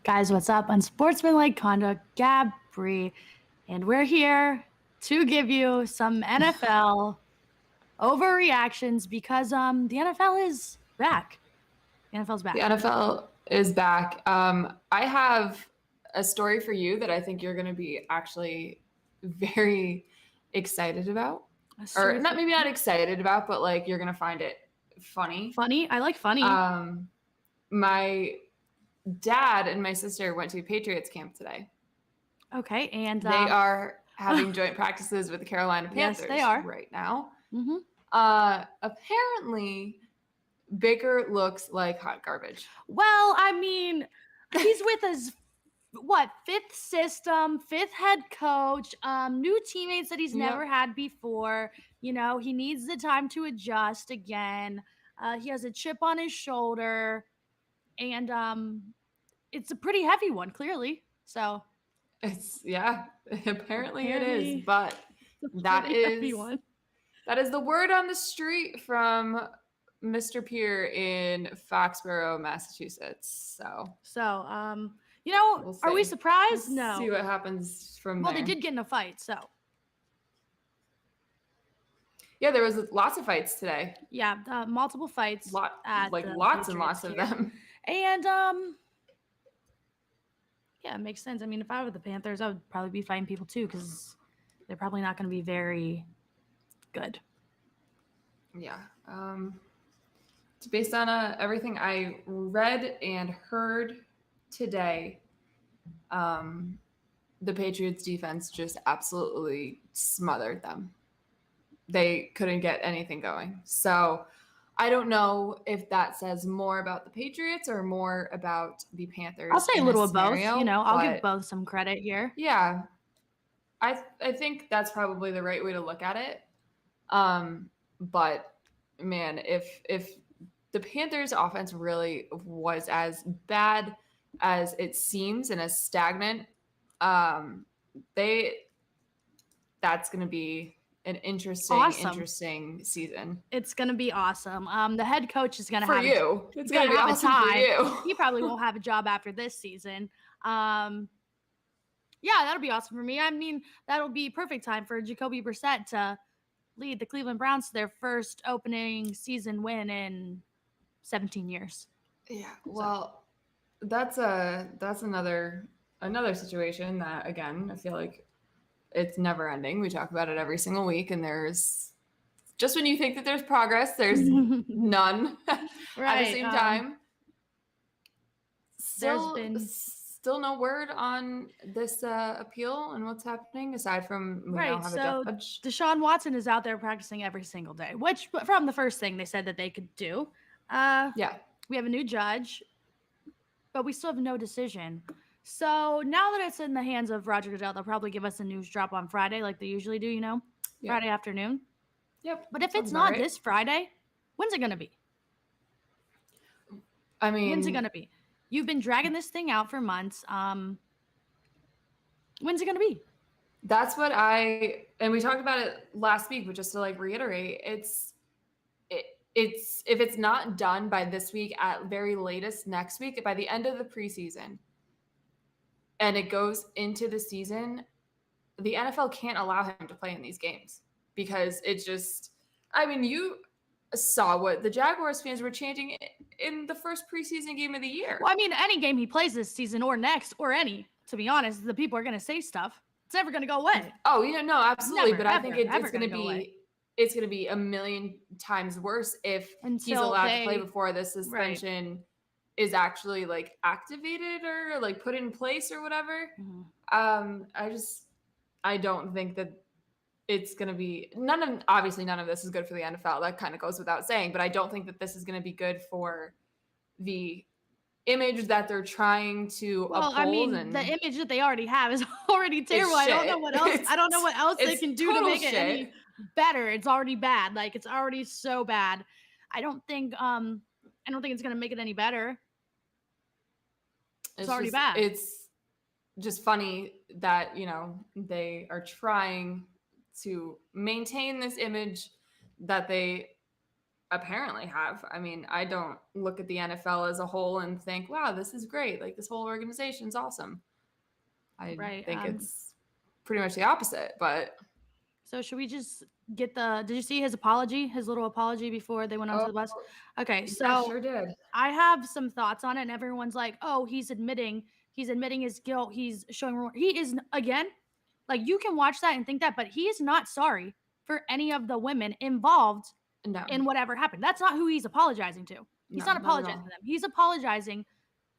Guys, what's up? Unsportsmanlike conduct, Gabb Bree, and we're here to give you some NFL overreactions because the NFL is back. The NFL's back. The NFL is back. I have a story for you that I think you're going to be actually very excited about. Or not, maybe not excited about, but like you're going to find it funny. Funny? I like funny. My dad and my sister went to Patriots camp today. Okay, and they are having joint practices with the Carolina Panthers. Yes, they are. Right now. Mm-hmm. Apparently, Baker looks like hot garbage. Well, I mean, he's with his fifth system, fifth head coach, new teammates that he's never had before. You know, he needs the time to adjust again. He has a chip on his shoulder, and it's a pretty heavy one, clearly. So apparently it is, but that is the word on the street from Mr. Pierre in Foxborough, Massachusetts. So you know, are we surprised? No. See what happens from there. Well, they did get in a fight, so. Yeah, there was lots of fights today. Yeah, multiple fights. Lots and lots of them. And yeah, it makes sense. I mean, if I were the Panthers, I would probably be fighting people too, because they're probably not going to be very good. Yeah. It's based on everything I read and heard today. The Patriots defense just absolutely smothered them. They couldn't get anything going. So I don't know if that says more about the Patriots or more about the Panthers. I'll say a little of both. You know, I'll give both some credit here. Yeah. I think that's probably the right way to look at it. But man, if the Panthers offense really was as bad as it seems and as stagnant, that's going to be an interesting season. It's going to be awesome. The head coach is going to have it's going to be awesome for you. He probably won't have a job after this season. Yeah, that'll be awesome for me. I mean, that'll be perfect time for Jacoby Brissett to lead the Cleveland Browns to their first opening season win in 17 years. Yeah, well, that's another situation that, again, I feel like it's never ending. We talk about it every single week, and there's just when you think that there's progress, there's none at the same time. Still no word on this appeal and what's happening aside from we don't have a judge. Deshaun Watson is out there practicing every single day, which from the first thing they said that they could do. We have a new judge, but we still have no decision. So now that it's in the hands of Roger Goodell, they'll probably give us a news drop on Friday like they usually do, you know, Friday afternoon. Yep. But if it's not this Friday, when's it going to be? I mean, when's it going to be? You've been dragging this thing out for months. When's it going to be? That's what and we talked about it last week, but just to like reiterate, it's if it's not done by this week, at very latest next week, by the end of the preseason, and it goes into the season, the NFL can't allow him to play in these games because it just, I mean, you saw what the Jaguars fans were chanting in the first preseason game of the year. Well, I mean, any game he plays this season or next or any, to be honest, the people are going to say stuff. It's never going to go away. Oh, yeah, no, absolutely. But I think it's going to be a million times worse if he's allowed to play before the suspension is actually like activated or like put in place or whatever. Mm-hmm. I don't think that it's going to be none of this is good for the NFL. That kind of goes without saying, but I don't think that this is going to be good for the image that they're trying to uphold. I mean, the image that they already have is already terrible. I don't know what else. I don't know what else they can do to make it any better. It's already bad. Like, it's already so bad. I don't think it's going to make it any better. It's already bad. It's just funny that, you know, they are trying to maintain this image that they apparently have. I mean, I don't look at the NFL as a whole and think, wow, this is great. Like, this whole organization's awesome. I Right. think it's pretty much the opposite, but. So should we just get did you see his apology, his little apology before they went onto the bus? Okay, so yeah, sure did. I have some thoughts on it, and everyone's like, oh, he's admitting his guilt. He's showing remorse. He is, again, like, you can watch that and think that, but he is not sorry for any of the women involved in whatever happened. That's not who he's apologizing to. He's not apologizing to them. He's apologizing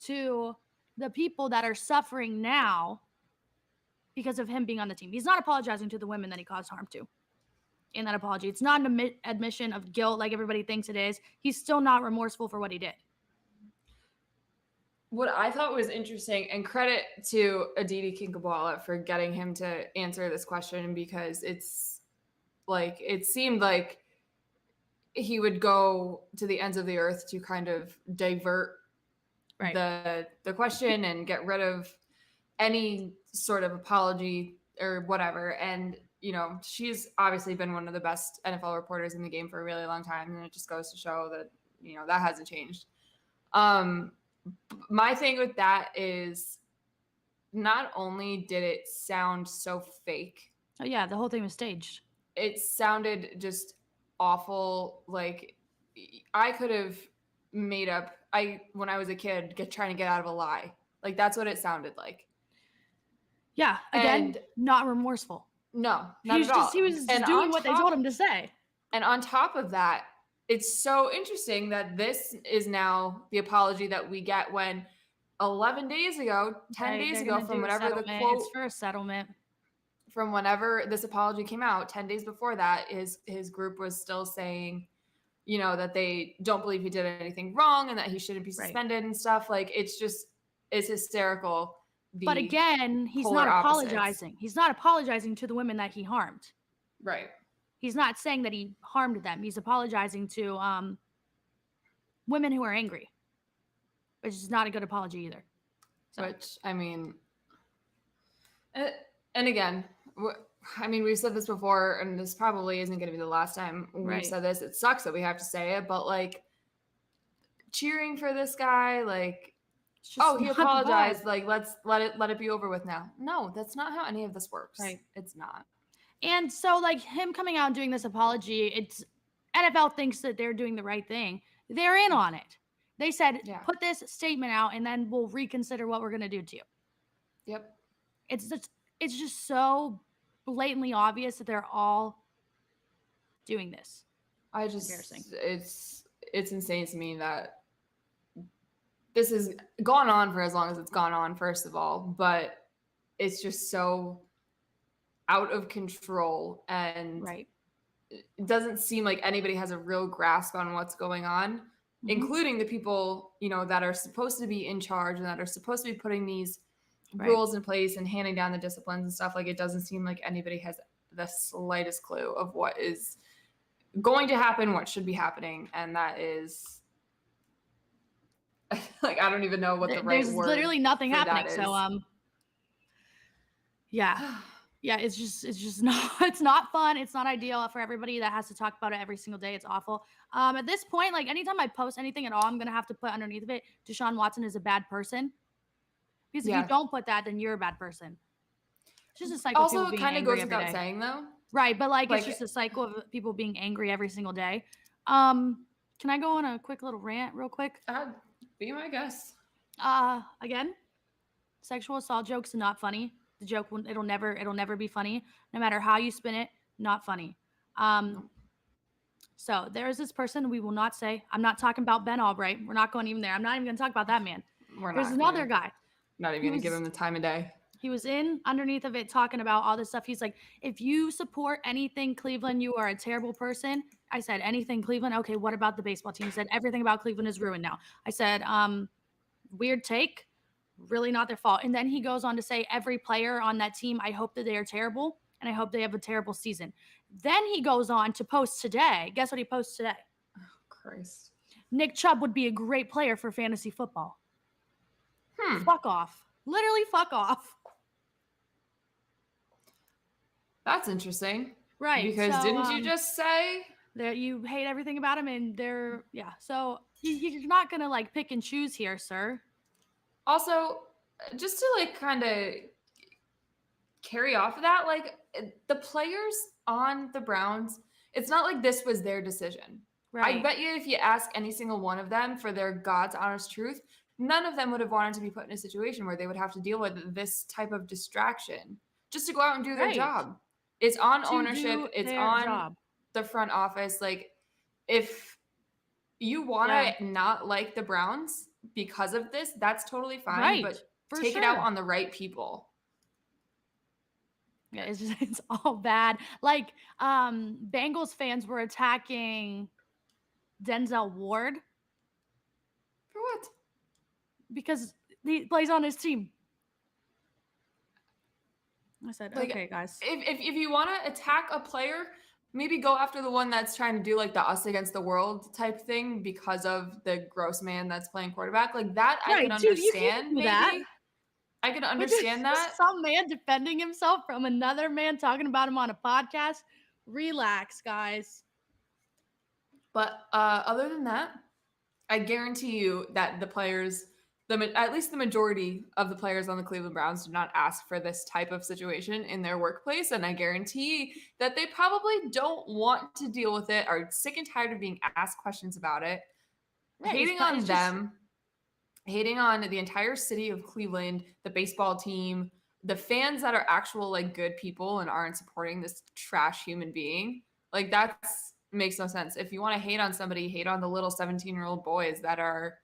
to the people that are suffering now because of him being on the team. He's not apologizing to the women that he caused harm to in that apology. It's not an admission of guilt like everybody thinks it is. He's still not remorseful for what he did. What I thought was interesting, and credit to Aditi Kinkhabwala for getting him to answer this question, because it's like, it seemed like he would go to the ends of the earth to kind of divert the question and get rid of any sort of apology or whatever. And, she's obviously been one of the best NFL reporters in the game for a really long time. And it just goes to show that, that hasn't changed. My thing with that is, not only did it sound so fake. Oh yeah, the whole thing was staged. It sounded just awful. Like, I could have made up, when I was a kid, trying to get out of a lie. Like, that's what it sounded like. Yeah, again, not remorseful. No, not at all. He was just doing what they told him to say. And on top of that, it's so interesting that this is now the apology that we get when 11 days ago, 10 days ago, from whenever the quote. It's for a settlement. From whenever this apology came out, 10 days before that, his group was still saying, that they don't believe he did anything wrong and that he shouldn't be suspended and stuff. Like, it's hysterical. But again, he's not apologizing. He's not apologizing to the women that he harmed. Right. He's not saying that he harmed them. He's apologizing to women who are angry, which is not a good apology either. So. Which, I mean, and again, we've said this before, and this probably isn't going to be the last time we've said this. It sucks that we have to say it, but, like, cheering for this guy, like, he apologized. Like, let's let it be over with now. No, that's not how any of this works. Right. It's not. And so, like, him coming out and doing this apology, it's NFL thinks that they're doing the right thing. They're in on it. They said, put this statement out, and then we'll reconsider what we're going to do to you. Yep. It's just so blatantly obvious that they're all doing this. It's insane to me that this has gone on for as long as it's gone on, first of all, but it's just so out of control, and it doesn't seem like anybody has a real grasp on what's going on, including the people, that are supposed to be in charge and that are supposed to be putting these rules in place and handing down the disciplines and stuff. Like, it doesn't seem like anybody has the slightest clue of what is going to happen, what should be happening, and that is like, I don't even know what the right word. There's literally nothing happening. So yeah, it's just not, it's not fun. It's not ideal for everybody that has to talk about it every single day. It's awful. At this point, like, anytime I post anything at all, I'm gonna have to put underneath of it, Deshaun Watson is a bad person. Because if you don't put that, then you're a bad person. It's just a cycle. Also, it kind of goes without saying, though. Right, but like, it's just a cycle of people being angry every single day. Can I go on a quick little rant real quick? Be my guest. Again, sexual assault jokes are not funny. The joke, it'll never be funny. No matter how you spin it, not funny. So there is this person we will not say. I'm not talking about Ben Albright. We're not going even there. I'm not even going to talk about that man. There's another guy. Not even going to give him the time of day. He was in underneath of it talking about all this stuff. He's like, if you support anything Cleveland, you are a terrible person. I said, anything Cleveland? Okay, what about the baseball team? He said, everything about Cleveland is ruined now. I said, weird take. Really not their fault. And then he goes on to say, every player on that team, I hope that they are terrible, and I hope they have a terrible season. Then he goes on to post today. Guess what he posts today? Oh, Christ. Nick Chubb would be a great player for fantasy football. Fuck off. Literally fuck off. That's interesting. Right. Because didn't you just say You hate everything about him, and so you're not gonna like pick and choose here, sir. Also, just to like kind of carry off of that, like the players on the Browns, it's not like this was their decision. I Right. bet you if you ask any single one of them for their God's honest truth, none of them would have wanted to be put in a situation where they would have to deal with this type of distraction just to go out and do their Right. job. It's on To ownership, do it's their on job. the front office. Like, if you want Yeah. to not like the Browns because of this, that's totally fine, Right. but For take it out sure. on the right people. Yeah, it's all bad. Like, Bengals fans were attacking Denzel Ward For what? because he plays on his team. I said, Like, okay, guys. if you want to attack a player, maybe go after the one that's trying to do like the us against the world type thing because of the gross man that's playing quarterback. Like that, I can Right, dude, you can't understand. do that. Maybe I can But understand that. some man defending himself from another man talking about him on a podcast. Relax, guys. But other than that, I guarantee you that the players, at least the majority of the players on the Cleveland Browns, did not ask for this type of situation in their workplace. And I guarantee that they probably don't want to deal with it, are sick and tired of being asked questions about it. Right, Hating on them, hating on the entire city of Cleveland, the baseball team, the fans that are actual like good people and aren't supporting this trash human being. Like that's makes no sense. If you want to hate on somebody, hate on the little 17-year-old boys that are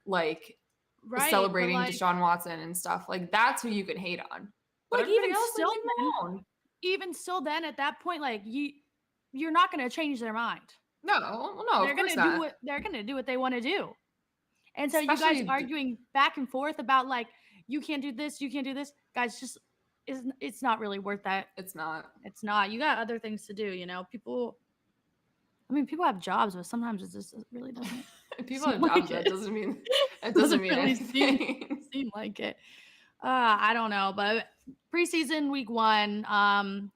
like right, celebrating like, Deshaun Watson and stuff. Like that's who you can hate on. But like everybody even else, like still leave then, them alone. even still then at that point, like you're not gonna change their mind. No, no, They're of course gonna do not. what they're gonna do what they want to do. And so you guys Especially arguing back and forth about like you can't do this, you can't do this, guys. Just it's not really worth that. it's not. It's not. You got other things to do. People. I mean, people have jobs, but sometimes it just really doesn't People seem have like jobs. it. That doesn't mean it doesn't Doesn't mean really anything. seem like it. I don't know, but preseason week 1,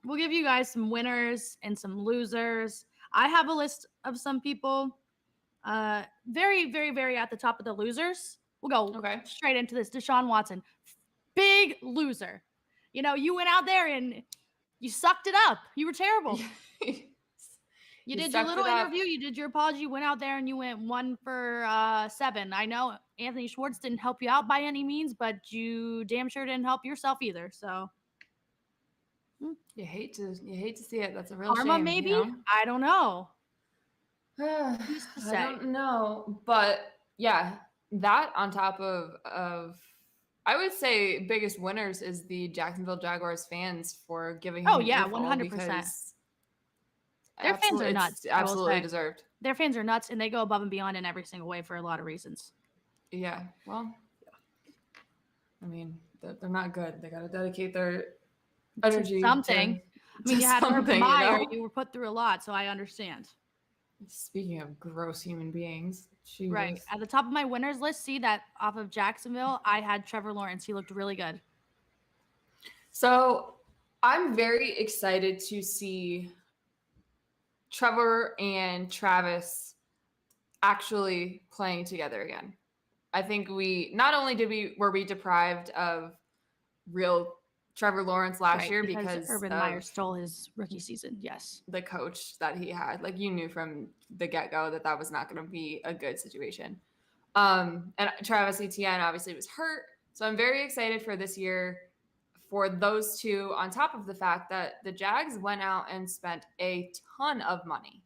we'll give you guys some winners and some losers. I have a list of some people. Very, very, very at the top of the losers. We'll go Okay. straight into this. Deshaun Watson, big loser. You went out there and you sucked it up. You were terrible. You did your little interview. You did your apology. You went out there and you went 1 for 7. I know Anthony Schwartz didn't help you out by any means, but you damn sure didn't help yourself either. So you hate to see it. That's a real karma, shame. maybe. I don't know. Who's to say? I don't know, but yeah, that on top of I would say biggest winners is the Jacksonville Jaguars fans for giving him Oh an yeah, earful 100%. because Their fans are nuts. It's absolutely deserved. Their fans are nuts, and they go above and beyond in every single way for a lot of reasons. Yeah, well, I mean, they're not good. They got to dedicate their energy to something. I mean, you had Urban Meyer. You were put through a lot, so I understand. Speaking of gross human beings, Jesus. Right. At the top of my winners list, see that off of Jacksonville, I had Trevor Lawrence. He looked really good. So I'm very excited to see Trevor and Travis actually playing together again. I think we not only were we deprived of real Trevor Lawrence last year because Urban Meyer stole his rookie season. Yes. The coach that he had, like you knew from the get-go that was not going to be a good situation. And Travis Etienne obviously was hurt. So I'm very excited for this year for those two, on top of the fact that the Jags went out and spent a ton of money.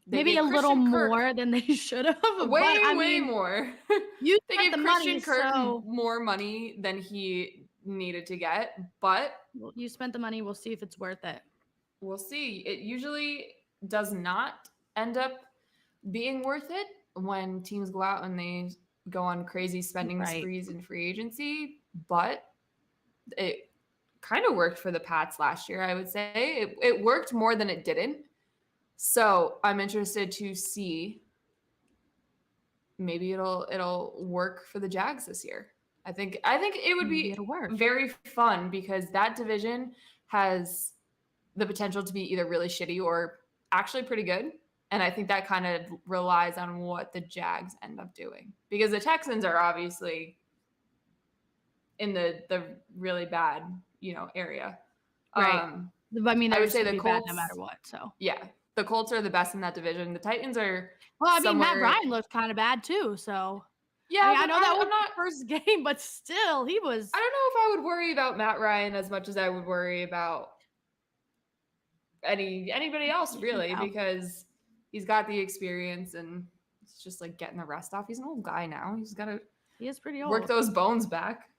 Maybe a little more than they should have. Way more. You they gave Christian Kirk more money than he needed to get, but you spent the money. We'll see if it's worth it. We'll see. It usually does not end up being worth it when teams go out and they go on crazy spending sprees in free agency, but it kind of worked for the Pats last year, I would say. It worked more than it didn't. So I'm interested to see maybe it'll work for the Jags this year. I think it would be very fun because that division has the potential to be either really shitty or actually pretty good. And I think that kind of relies on what the Jags end up doing, because the Texans are obviously in the really bad, area. Right. I mean, I they're would just say gonna the be bad no Colts, matter what. So, yeah, the Colts are the best in that division. The Titans are well, I mean, Matt somewhere, Ryan looked kind of bad too. So, I yeah, mean, I but know that was I'm not. the first game, but still, he was. I don't know if I would worry about Matt Ryan as much as I would worry about anybody else, really, Yeah, because he's got the experience and it's just like getting the rest off. He's an old guy now. He's got to he is pretty work old. those bones back.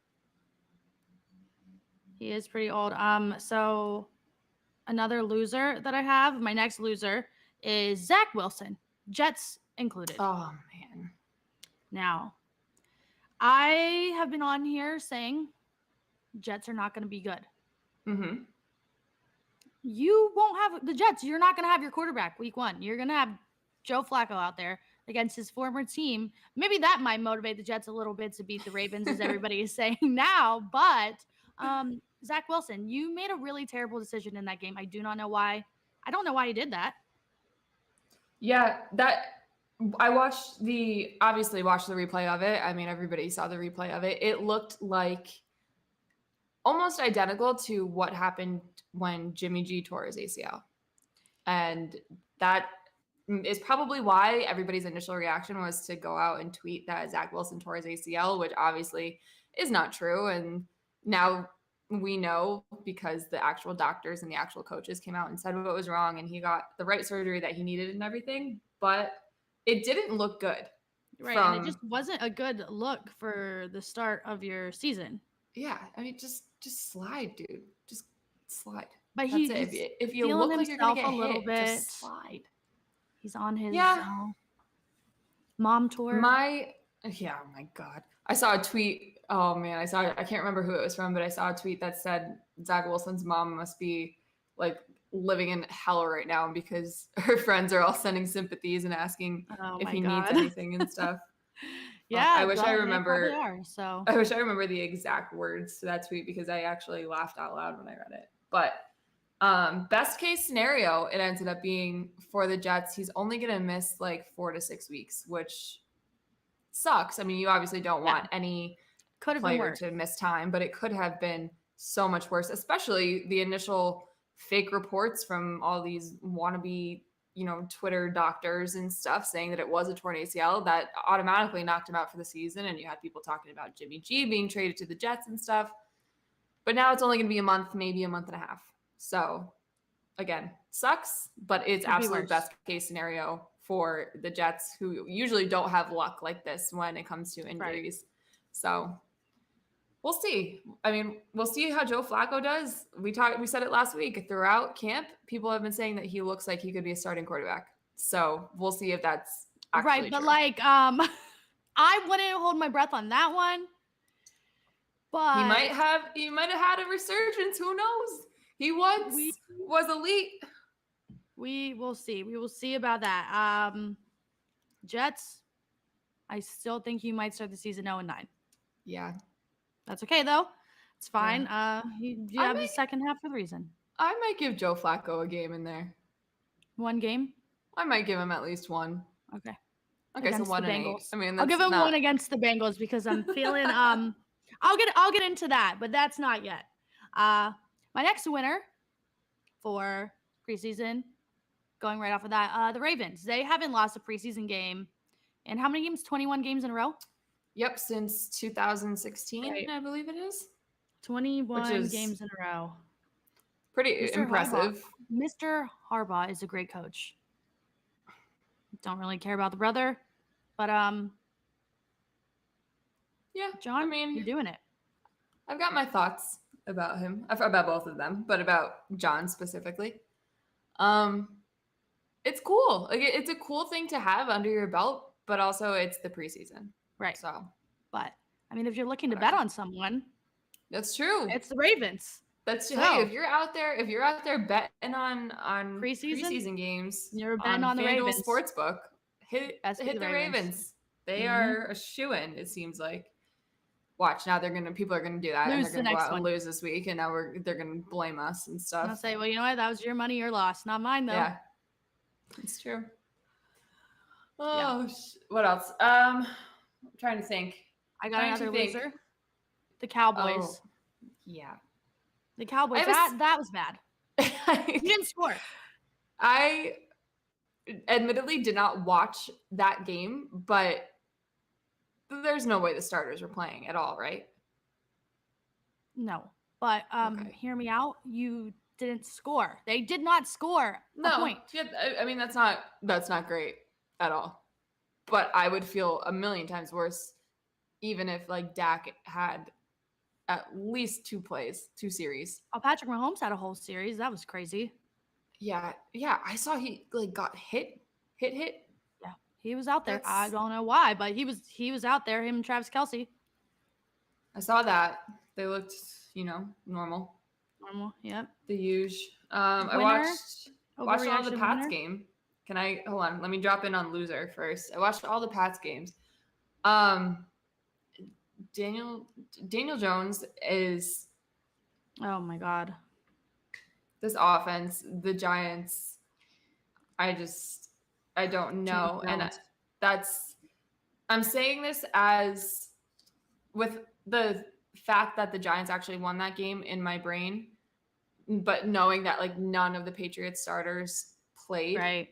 He is pretty old. So another loser that I have, my next loser is Zach Wilson, Jets included. Oh man. Now, I have been on here saying Jets are not going to be good. Mm-hmm. You won't have the Jets. You're not going to have your quarterback week 1. You're going to have Joe Flacco out there against his former team. Maybe that might motivate the Jets a little bit to beat the Ravens, as everybody is saying now. But Zach Wilson, you made a really terrible decision in that game. I do not know why. I don't know why you did that. Yeah, I obviously watched the replay of it. I mean, everybody saw the replay of it. It looked like almost identical to what happened when Jimmy G tore his ACL. And that is probably why everybody's initial reaction was to go out and tweet that Zach Wilson tore his ACL, which obviously is not true. And now we know, because the actual doctors and the actual coaches came out and said what was wrong, and he got the right surgery that he needed and everything. But it didn't look good. Right. And it just wasn't a good look for the start of your season. Yeah. I mean, just slide, dude. Just slide. But That's it. If you look like you're going to get a little bit, just slide. He's on his mom tour. Oh my God. I saw a tweet. Oh man, I can't remember who it was from, but I saw a tweet that said Zach Wilson's mom must be like living in hell right now because her friends are all sending sympathies and asking if he needs anything and stuff. Yeah, I wish I remember. I wish I remember the exact words to that tweet, because I actually laughed out loud when I read it. But best case scenario, it ended up being for the Jets, he's only going to miss like 4 to 6 weeks, which sucks. I mean, you obviously don't want any player to miss time, but it could have been so much worse, especially the initial fake reports from all these wannabe, Twitter doctors and stuff saying that it was a torn ACL that automatically knocked him out for the season. And you had people talking about Jimmy G being traded to the Jets and stuff. But now it's only going to be a month, maybe a month and a half. So again, sucks, but it's absolute best case scenario for the Jets, who usually don't have luck like this when it comes to injuries. Right. So we'll see. I mean, we'll see how Joe Flacco does. We said it last week. Throughout camp, people have been saying that he looks like he could be a starting quarterback. So we'll see if that's actually right. But true. like, I wouldn't hold my breath on that one. But he might have had a resurgence. Who knows? He was elite. We will see. We will see about that. Jets, I still think you might start the season 0-9. Yeah. That's okay, though. It's fine. Yeah. You have the second half for the reason. I might give Joe Flacco a game in there. One game? I might give him at least one. Okay. So 1-8. I mean, I'll give him one against the Bengals because I'm feeling I'll get into that, but that's not yet. My next winner for preseason, going right off of that, the Ravens. They haven't lost a preseason game in how many games? 21 games in a row? Yep, since 2016, right. I believe it is. 21 games in a row. Pretty impressive. Mr. Harbaugh is a great coach. Don't really care about the brother, but yeah, John, I mean, you're doing it. I've got my thoughts about him, about both of them, but about John specifically. It's cool. Like, it's a cool thing to have under your belt, but also it's the preseason. Right. So, but I mean, if you're looking to bet on someone, that's true. It's the Ravens. That's true. Hey, if you're out there betting on preseason games, you're betting on the FanDuel Ravens Sportsbook, hit the Ravens. They are a shoo-in, it seems like. Watch, now people are gonna do that, and they're gonna go out and lose this week, and now they're gonna blame us and stuff. I'll say, well, you know what? That was your money, your loss, not mine though. Yeah. It's true. Yeah. Oh, what else? I'm trying to think. I got another loser. The Cowboys. Oh, yeah. The Cowboys. That was bad. You didn't score. I admittedly did not watch that game, but there's no way the starters were playing at all, right? No. But hear me out. You didn't score. They did not score a point. Yeah, I mean that's not great at all. But I would feel a million times worse even if like Dak had at least 2 series. Oh, Patrick Mahomes had a whole series. That was crazy. Yeah. I saw he like got hit. Yeah, he was out there. I don't know why, but he was out there. Him and Travis Kelce. I saw that. They looked, normal. Normal. Yep. The huge. I watched all the Pats winner? game. Can I hold on? Let me drop in on loser first. I watched all the Pats games. Daniel Jones is. Oh my God. This offense, the Giants. I don't know, and I'm saying this as with the fact that the Giants actually won that game in my brain, but knowing that like none of the Patriots starters played. Right.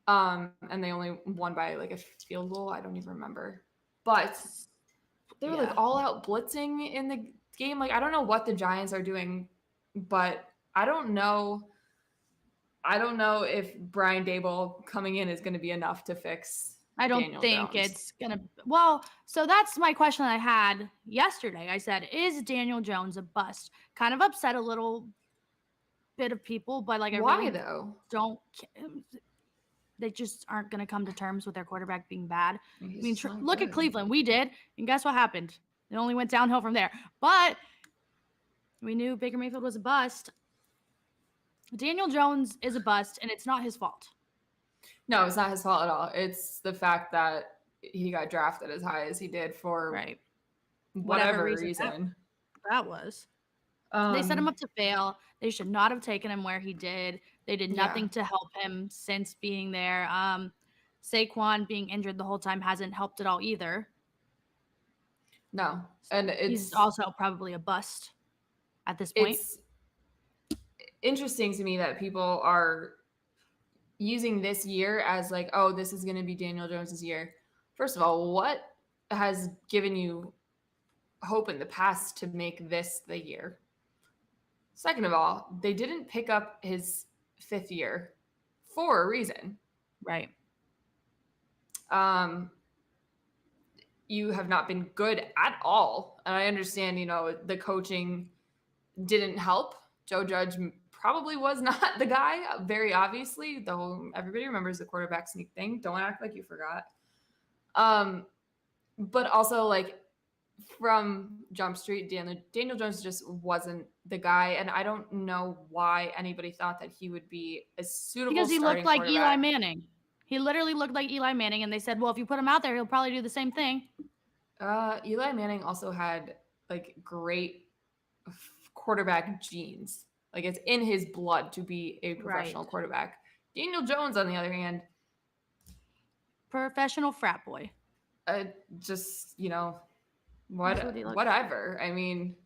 And they only won by like a field goal. I don't even remember. But they were like all out blitzing in the game. Like I don't know what the Giants are doing, but I don't know if Brian Daboll coming in is going to be enough to fix. I don't think it's going to. Well, so that's my question I had yesterday. I said, is Daniel Jones a bust? Kind of upset a little bit of people, but like, why though? They just aren't going to come to terms with their quarterback being bad. Look at Cleveland. We did. And guess what happened? It only went downhill from there. But we knew Baker Mayfield was a bust. Daniel Jones is a bust, and it's not his fault. No, it's not his fault at all. It's the fact that he got drafted as high as he did for whatever reason. That was. They set him up to fail. They should not have taken him where he did. They did nothing to help him since being there. Saquon being injured the whole time hasn't helped at all either. No. And he's also probably a bust at this point. It's interesting to me that people are using this year as like, oh, this is going to be Daniel Jones's year. First of all, what has given you hope in the past to make this the year? Second of all, they didn't pick up his 5th year for a reason. Right. You have not been good at all. And I understand, the coaching didn't help. Joe Judge probably was not the guy, very obviously, though everybody remembers the quarterback sneak thing. Don't act like you forgot. But also, like, from Jump Street, Daniel Jones just wasn't the guy, and I don't know why anybody thought that he would be a suitable because he looked like Eli Manning. He literally looked like Eli Manning, and they said, well, if you put him out there, he'll probably do the same thing. Eli Manning also had like great quarterback genes. Like it's in his blood to be a professional quarterback. Daniel Jones, on the other hand, professional frat boy. Just, whatever. I mean,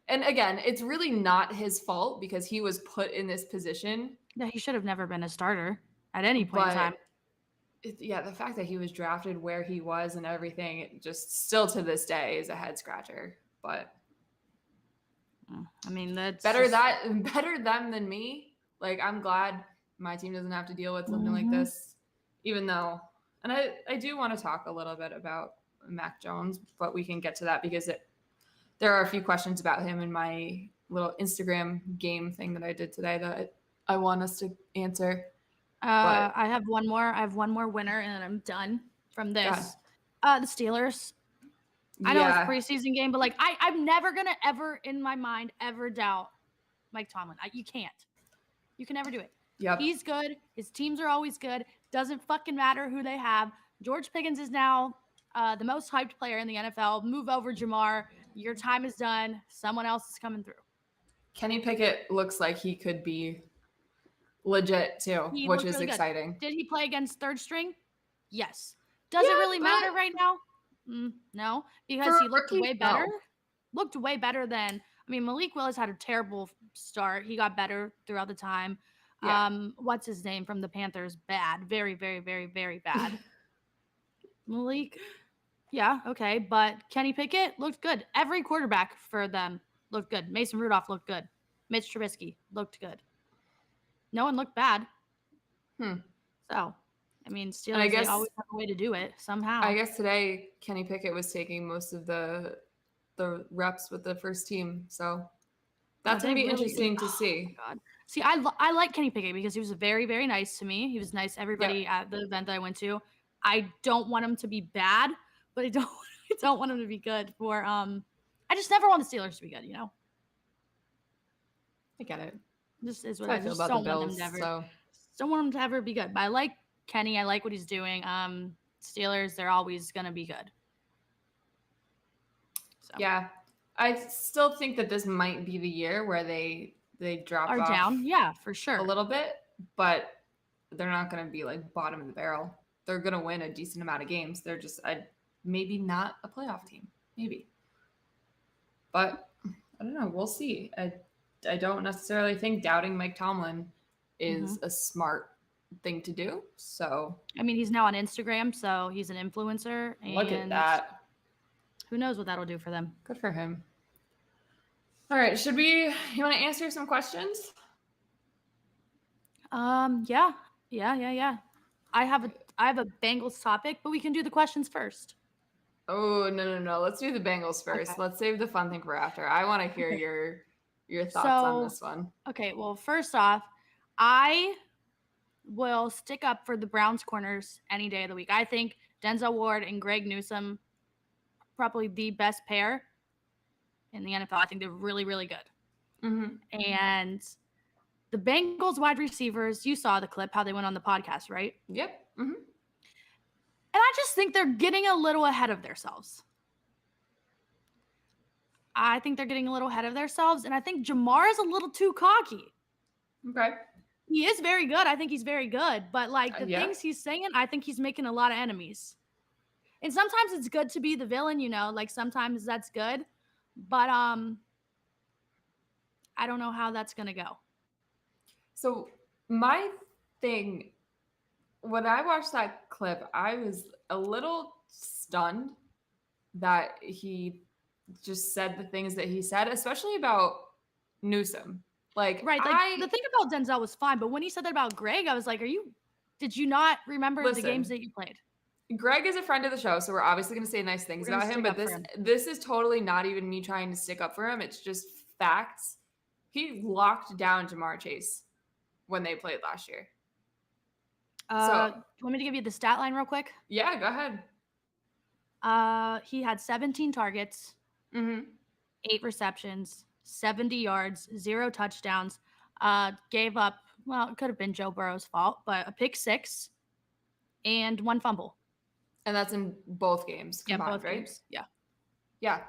and again, it's really not his fault because he was put in this position. Yeah, he should have never been a starter at any point in time. The fact that he was drafted where he was and everything, it just still to this day is a head scratcher. But I mean, that's better them than me. Like, I'm glad my team doesn't have to deal with something like this, even though, and I do want to talk a little bit about Mac Jones, but we can get to that because there are a few questions about him in my little Instagram game thing that I did today that I want us to answer. I have one more. I have one more winner, and then I'm done from this. The Steelers. I know it's a preseason game, but like I'm never gonna ever in my mind ever doubt Mike Tomlin. You can't. You can never do it. Yep. He's good. His teams are always good. Doesn't fucking matter who they have. George Pickens is now the most hyped player in the NFL. Move over, Jamar. Your time is done. Someone else is coming through. Kenny Pickett looks like he could be legit too, He which looked is really good. exciting. Did he play against third string? Yes. Does it really matter right now? No, because For he looked rookie, way better. no. Looked way better than Malik Willis had a terrible start. He got better throughout the time. Yeah. What's his name from the Panthers? Bad. Very, very, very, very bad. Malik. Yeah, okay. But Kenny Pickett looked good. Every quarterback for them looked good. Mason Rudolph looked good. Mitch Trubisky looked good. No one looked bad. So, Steelers, they always have a way to do it somehow. I guess today Kenny Pickett was taking most of the reps with the first team. So that's going to be interesting to see. Oh my God. See, I like Kenny Pickett because he was very, very nice to me. He was nice to everybody at the event that I went to. I don't want him to be bad, but I don't want him to be good for I just never want the Steelers to be good, I get it. This is what I feel about the Bills. Don't want him to ever be good. But I like Kenny. I like what he's doing. Steelers, they're always gonna be good. So. Yeah, I still think that this might be the year where they drop off down. Yeah, for sure. A little bit, but they're not gonna be like bottom of the barrel. They're gonna win a decent amount of games. They're just maybe not a playoff team, maybe. But I don't know. We'll see. I don't necessarily think doubting Mike Tomlin is a smart thing to do. So he's now on Instagram, so he's an influencer. And look at that. Who knows what that'll do for them? Good for him. All right, you want to answer some questions? Yeah. I have a Bengals topic, but we can do the questions first. Oh, no. Let's do the Bengals first. Okay. Let's save the fun thing for after. I want to hear your thoughts on this one. Okay, well, first off, I will stick up for the Browns corners any day of the week. I think Denzel Ward and Greg Newsome, probably the best pair in the NFL. I think they're really, really good. And the Bengals wide receivers, you saw the clip, how they went on the podcast, right? Yep. And I just think they're getting a little ahead of themselves. I think they're getting a little ahead of themselves, and I think Jamar is a little too cocky. Okay. He is very good. I think he's very good. But, the things he's saying, I think he's making a lot of enemies. And sometimes it's good to be the villain, sometimes that's good. But I don't know how that's going to go. So my thing, when I watched that clip, I was a little stunned that he just said the things that he said, especially about Newsome. The thing about Denzel was fine, but when he said that about Greg, I was like, did you not remember the games that you played? Greg is a friend of the show, so we're obviously going to say nice things about him, but this is totally not even me trying to stick up for him. It's just facts. He locked down Jamar Chase when they played last year. You want me to give you the stat line real quick? Yeah, go ahead. He had 17 targets, 8 receptions, 70 yards, 0 touchdowns, gave up, it could have been Joe Burrow's fault, but a pick 6 and 1 fumble. And that's in both games combined, both right? Games. Yeah. Yeah,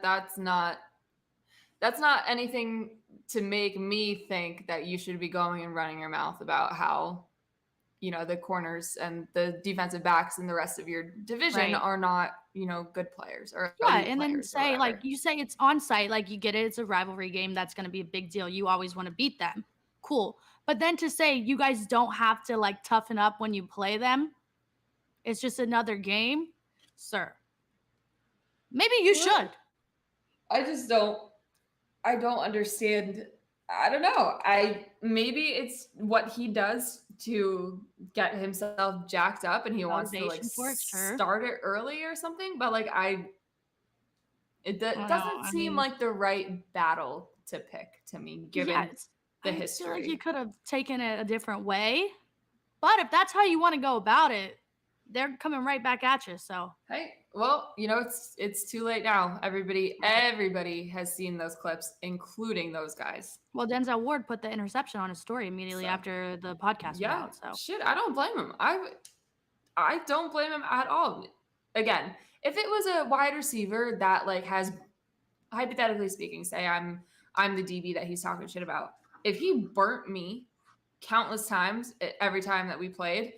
that's not anything to make me think that you should be going and running your mouth about how, the corners and the defensive backs and the rest of your division are not, good players or and then say you say it's on site, you get it, it's a rivalry game, that's going to be a big deal. You always want to beat them. Cool. But then to say you guys don't have to toughen up when you play them, it's just another game, sir. Maybe you should. I don't understand. I don't know. Maybe it's what he does to get himself jacked up and he wants to start it early or something. But it doesn't seem like the right battle to pick to me, given the history. I feel like you could have taken it a different way. But if that's how you want to go about it, they're coming right back at you. So hey, well, it's too late now. Everybody has seen those clips, including those guys. Well, Denzel Ward put the interception on his story immediately after the podcast went out. So shit, I don't blame him. I don't blame him at all. Again, if it was a wide receiver that has, hypothetically speaking, say I'm the DB that he's talking shit about. If he burnt me countless times every time that we played,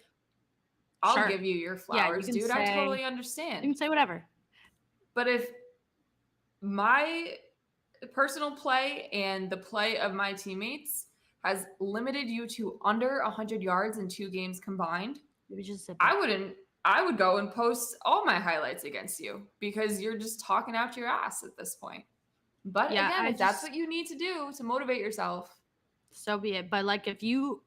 I'll give you your flowers, dude. I totally understand. You can say whatever. But if my personal play and the play of my teammates has limited you to under 100 yards in 2 games combined, I would go and post all my highlights against you because you're just talking out your ass at this point. But again, if that's what you need to do to motivate yourself, so be it. But like, if you,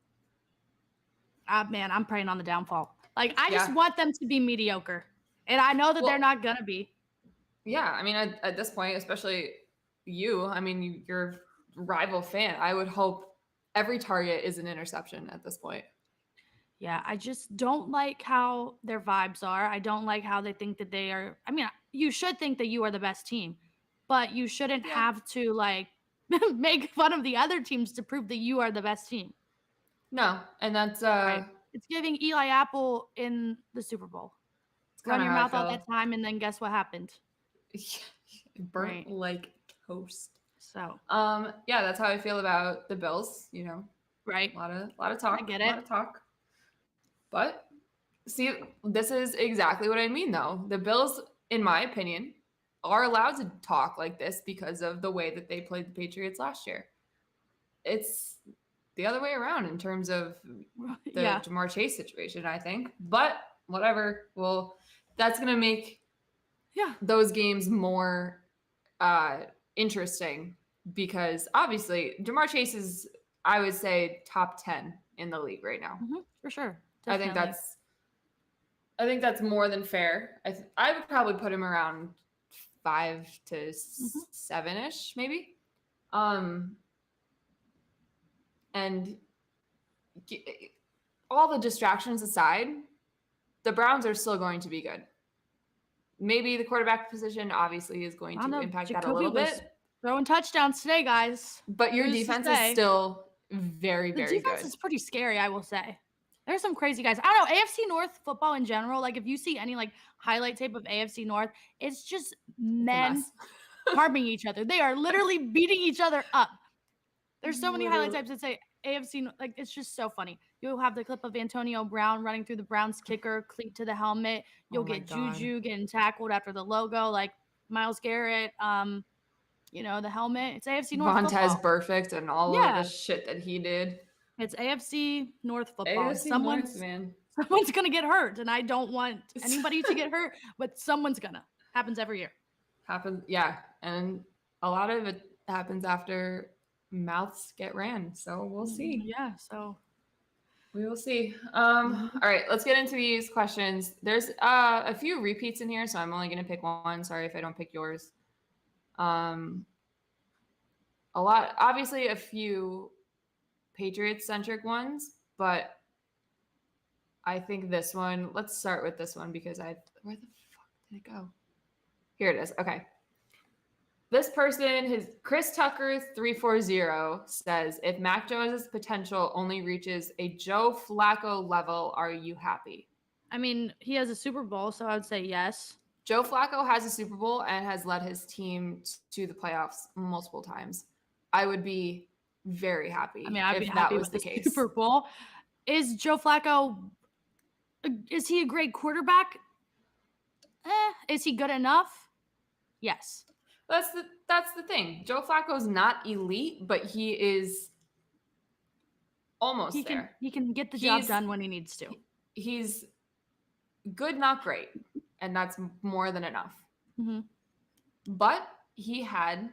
man, I'm praying on the downfall. Like, I just want them to be mediocre, and I know that they're not gonna be. Yeah, I mean, at this point, especially you, I mean, you're a rival fan. I would hope every target is an interception at this point. Yeah, I just don't like how their vibes are. I don't like how they think that they are. I mean, you should think that you are the best team, but you shouldn't have to like make fun of the other teams to prove that you are the best team. No, and that's right. It's giving Eli Apple in the Super Bowl. Run your mouth all that time, and then guess what happened? Burnt like toast. So, yeah, that's how I feel about the Bills. You know, right? A lot of talk. I get it. A lot of talk. But see, this is exactly what I mean, though. The Bills, in my opinion, are allowed to talk like this because of the way that they played the Patriots last year. It's the other way around in terms of the Ja'Marr Chase situation, I think. But whatever. Well, that's going to make those games more interesting because obviously Ja'Marr Chase is, I would say, top 10 in the league right now. Mm-hmm, for sure. Definitely. I think that's more than fair. I would probably put him around 5 to 7-ish, maybe. And all the distractions aside, the Browns are still going to be good. Maybe the quarterback position obviously is going to impact that a little bit. Throwing touchdowns today, guys. But your defense is still very, very good. The defense is pretty scary, I will say. There's some crazy guys. I don't know, AFC North football in general, like if you see any like highlight tape of AFC North, it's just men harming each other. They are literally beating each other up. There's so many highlight tapes that say AFC, like it's just so funny. You'll have the clip of Antonio Brown running through the Browns kicker, cleat to the helmet. You'll get Juju getting tackled after the logo, like Myles Garrett, you know, the helmet. It's AFC North Montez Perfect and all of the shit that he did. It's AFC North football. AFC North, man. Someone's going to get hurt, and I don't want anybody to get hurt, but someone's going to. Happens every year. Yeah. And a lot of it happens after mouths get ran. So we'll see. Yeah, so we will see. All right, let's get into these questions. There's a few repeats in here, so I'm only going to pick one. Sorry if I don't pick yours. A lot, obviously a few Patriots-centric ones, but I think this one, let's start with this one because where the fuck did it go? Here it is. Okay. This person, Chris Tucker 340 says, if Mac Jones' potential only reaches a Joe Flacco level, are you happy? I mean, he has a Super Bowl, so I would say yes. Joe Flacco has a Super Bowl and has led his team to the playoffs multiple times. I would be very happy. I mean, I'd be happy with the case. Super Bowl. Is Joe Flacco, is he a great quarterback? Is he good enough? Yes. That's the thing. Joe Flacco's not elite, but he is almost there. He can get the job done when he needs to. He's good, not great, and that's more than enough. Mm-hmm. But he had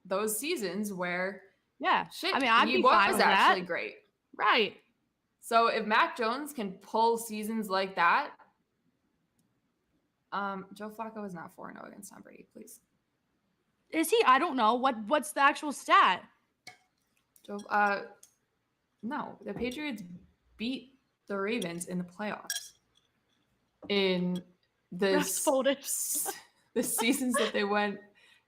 those seasons where I mean, I'd be fine with that. Actually great. Right. So if Mac Jones can pull seasons like that, Joe Flacco is not 4-0 against Tom Brady, please. Is he? I don't know. What's the actual stat? No, the Patriots beat the Ravens in the playoffs. In the seasons that they went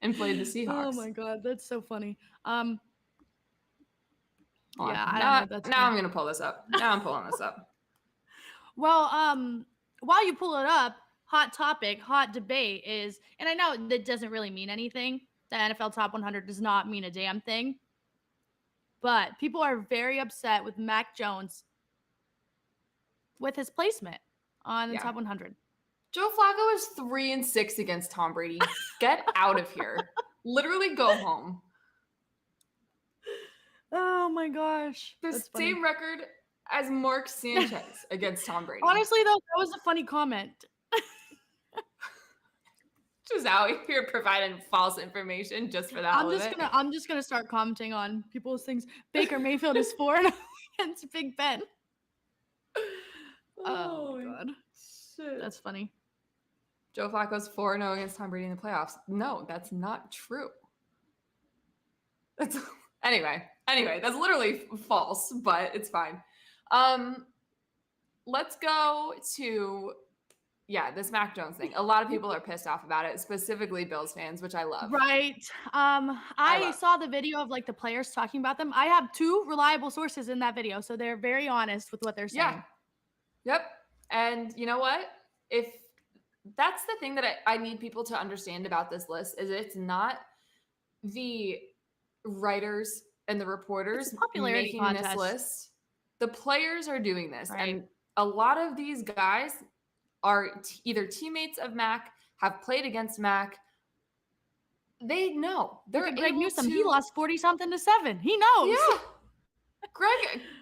and played the Seahawks. Oh my God, that's so funny. Now I'm gonna pull this up. Now I'm pulling this up. Well, while you pull it up, hot topic, hot debate is, and I know that doesn't really mean anything. The NFL Top 100 does not mean a damn thing. But people are very upset with Mac Jones with his placement on the top 100. Joe Flacco is 3-6 against Tom Brady. Get out of here. Literally go home. Oh my gosh. The same record as Mark Sanchez against Tom Brady. Honestly, though, that was a funny comment. Just out here providing false information just for that. I'm just gonna start commenting on people's things. Baker Mayfield is 4-0 against Big Ben. Oh my god. Shit. That's funny. Joe Flacco's 4-0 against Tom Brady in the playoffs. No, that's not true. Anyway, that's literally false, but it's fine. Let's go to this Mac Jones thing. A lot of people are pissed off about it, specifically Bills fans, which I love. Right. I saw the video of like the players talking about them. I have 2 reliable sources in that video, so they're very honest with what they're saying. Yep. And you know what? If that's the thing that I need people to understand about this list is it's not the writers and the reporters making this list. The players are doing this. Right. And a lot of these guys are either teammates of Mac, have played against Mac. They know. They're Greg Newsome. He lost 40-something to 7. He knows. Yeah.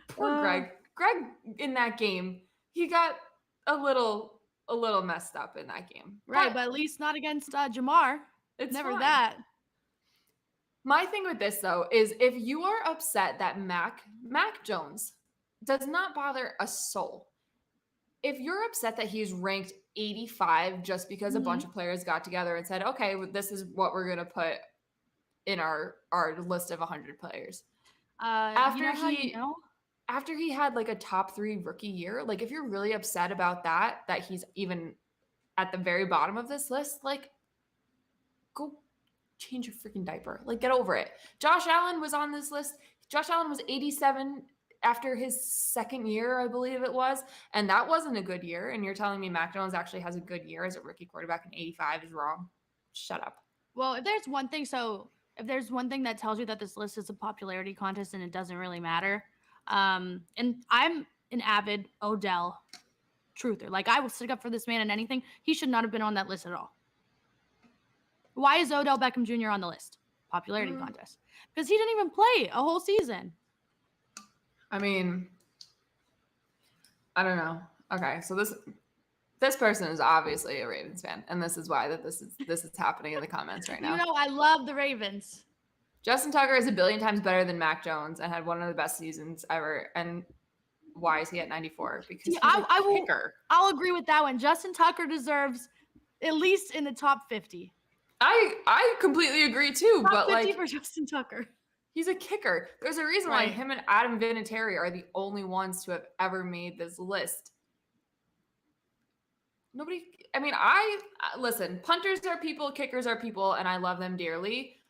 Poor Greg. Greg in that game, he got a little messed up in that game. Right, but at least not against Jamar. It's never fine. That. My thing with this, though, is if you are upset that Mac Jones does not bother a soul. If you're upset that he's ranked 85 just because a bunch of players got together and said, okay, this is what we're going to put in our list of 100 players. After he had like a top 3 rookie year, like if you're really upset about that he's even at the very bottom of this list, like go change your freaking diaper. Like get over it. Josh Allen was on this list. Josh Allen was 87 after his second year, I believe it was. And that wasn't a good year. And you're telling me Mac Jones actually has a good year as a rookie quarterback and 85 is wrong. Shut up. Well, if there's one thing that tells you that this list is a popularity contest and it doesn't really matter. And I'm an avid Odell truther. Like I will stick up for this man and anything. He should not have been on that list at all. Why is Odell Beckham Jr. on the list? Popularity contest. Because he didn't even play a whole season. I mean, I don't know. Okay, so this person is obviously a Ravens fan, and this is why this is happening in the comments right now. You know, I love the Ravens. Justin Tucker is 1 billion times better than Mac Jones and had one of the best seasons ever. And why is he at 94? Because he's a kicker. I'll agree with that one. Justin Tucker deserves at least in the top 50. I completely agree too. Top 50 for Justin Tucker. He's a kicker. There's a reason why him and Adam Vinatieri are the only ones to have ever made this list. Listen, punters are people, kickers are people, and I love them dearly.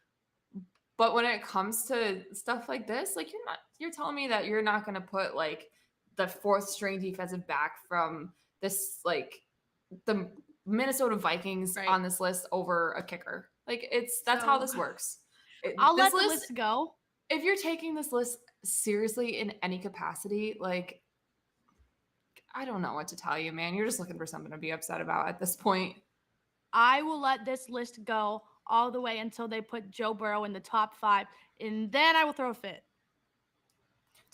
But when it comes to stuff like this, like you're telling me that you're not going to put like the 4th string defensive back from this, like the Minnesota Vikings on this list over a kicker. Like that's how this works. I'll let the list go. If you're taking this list seriously in any capacity, like, I don't know what to tell you, man. You're just looking for something to be upset about at this point. I will let this list go all the way until they put Joe Burrow in the top 5, and then I will throw a fit.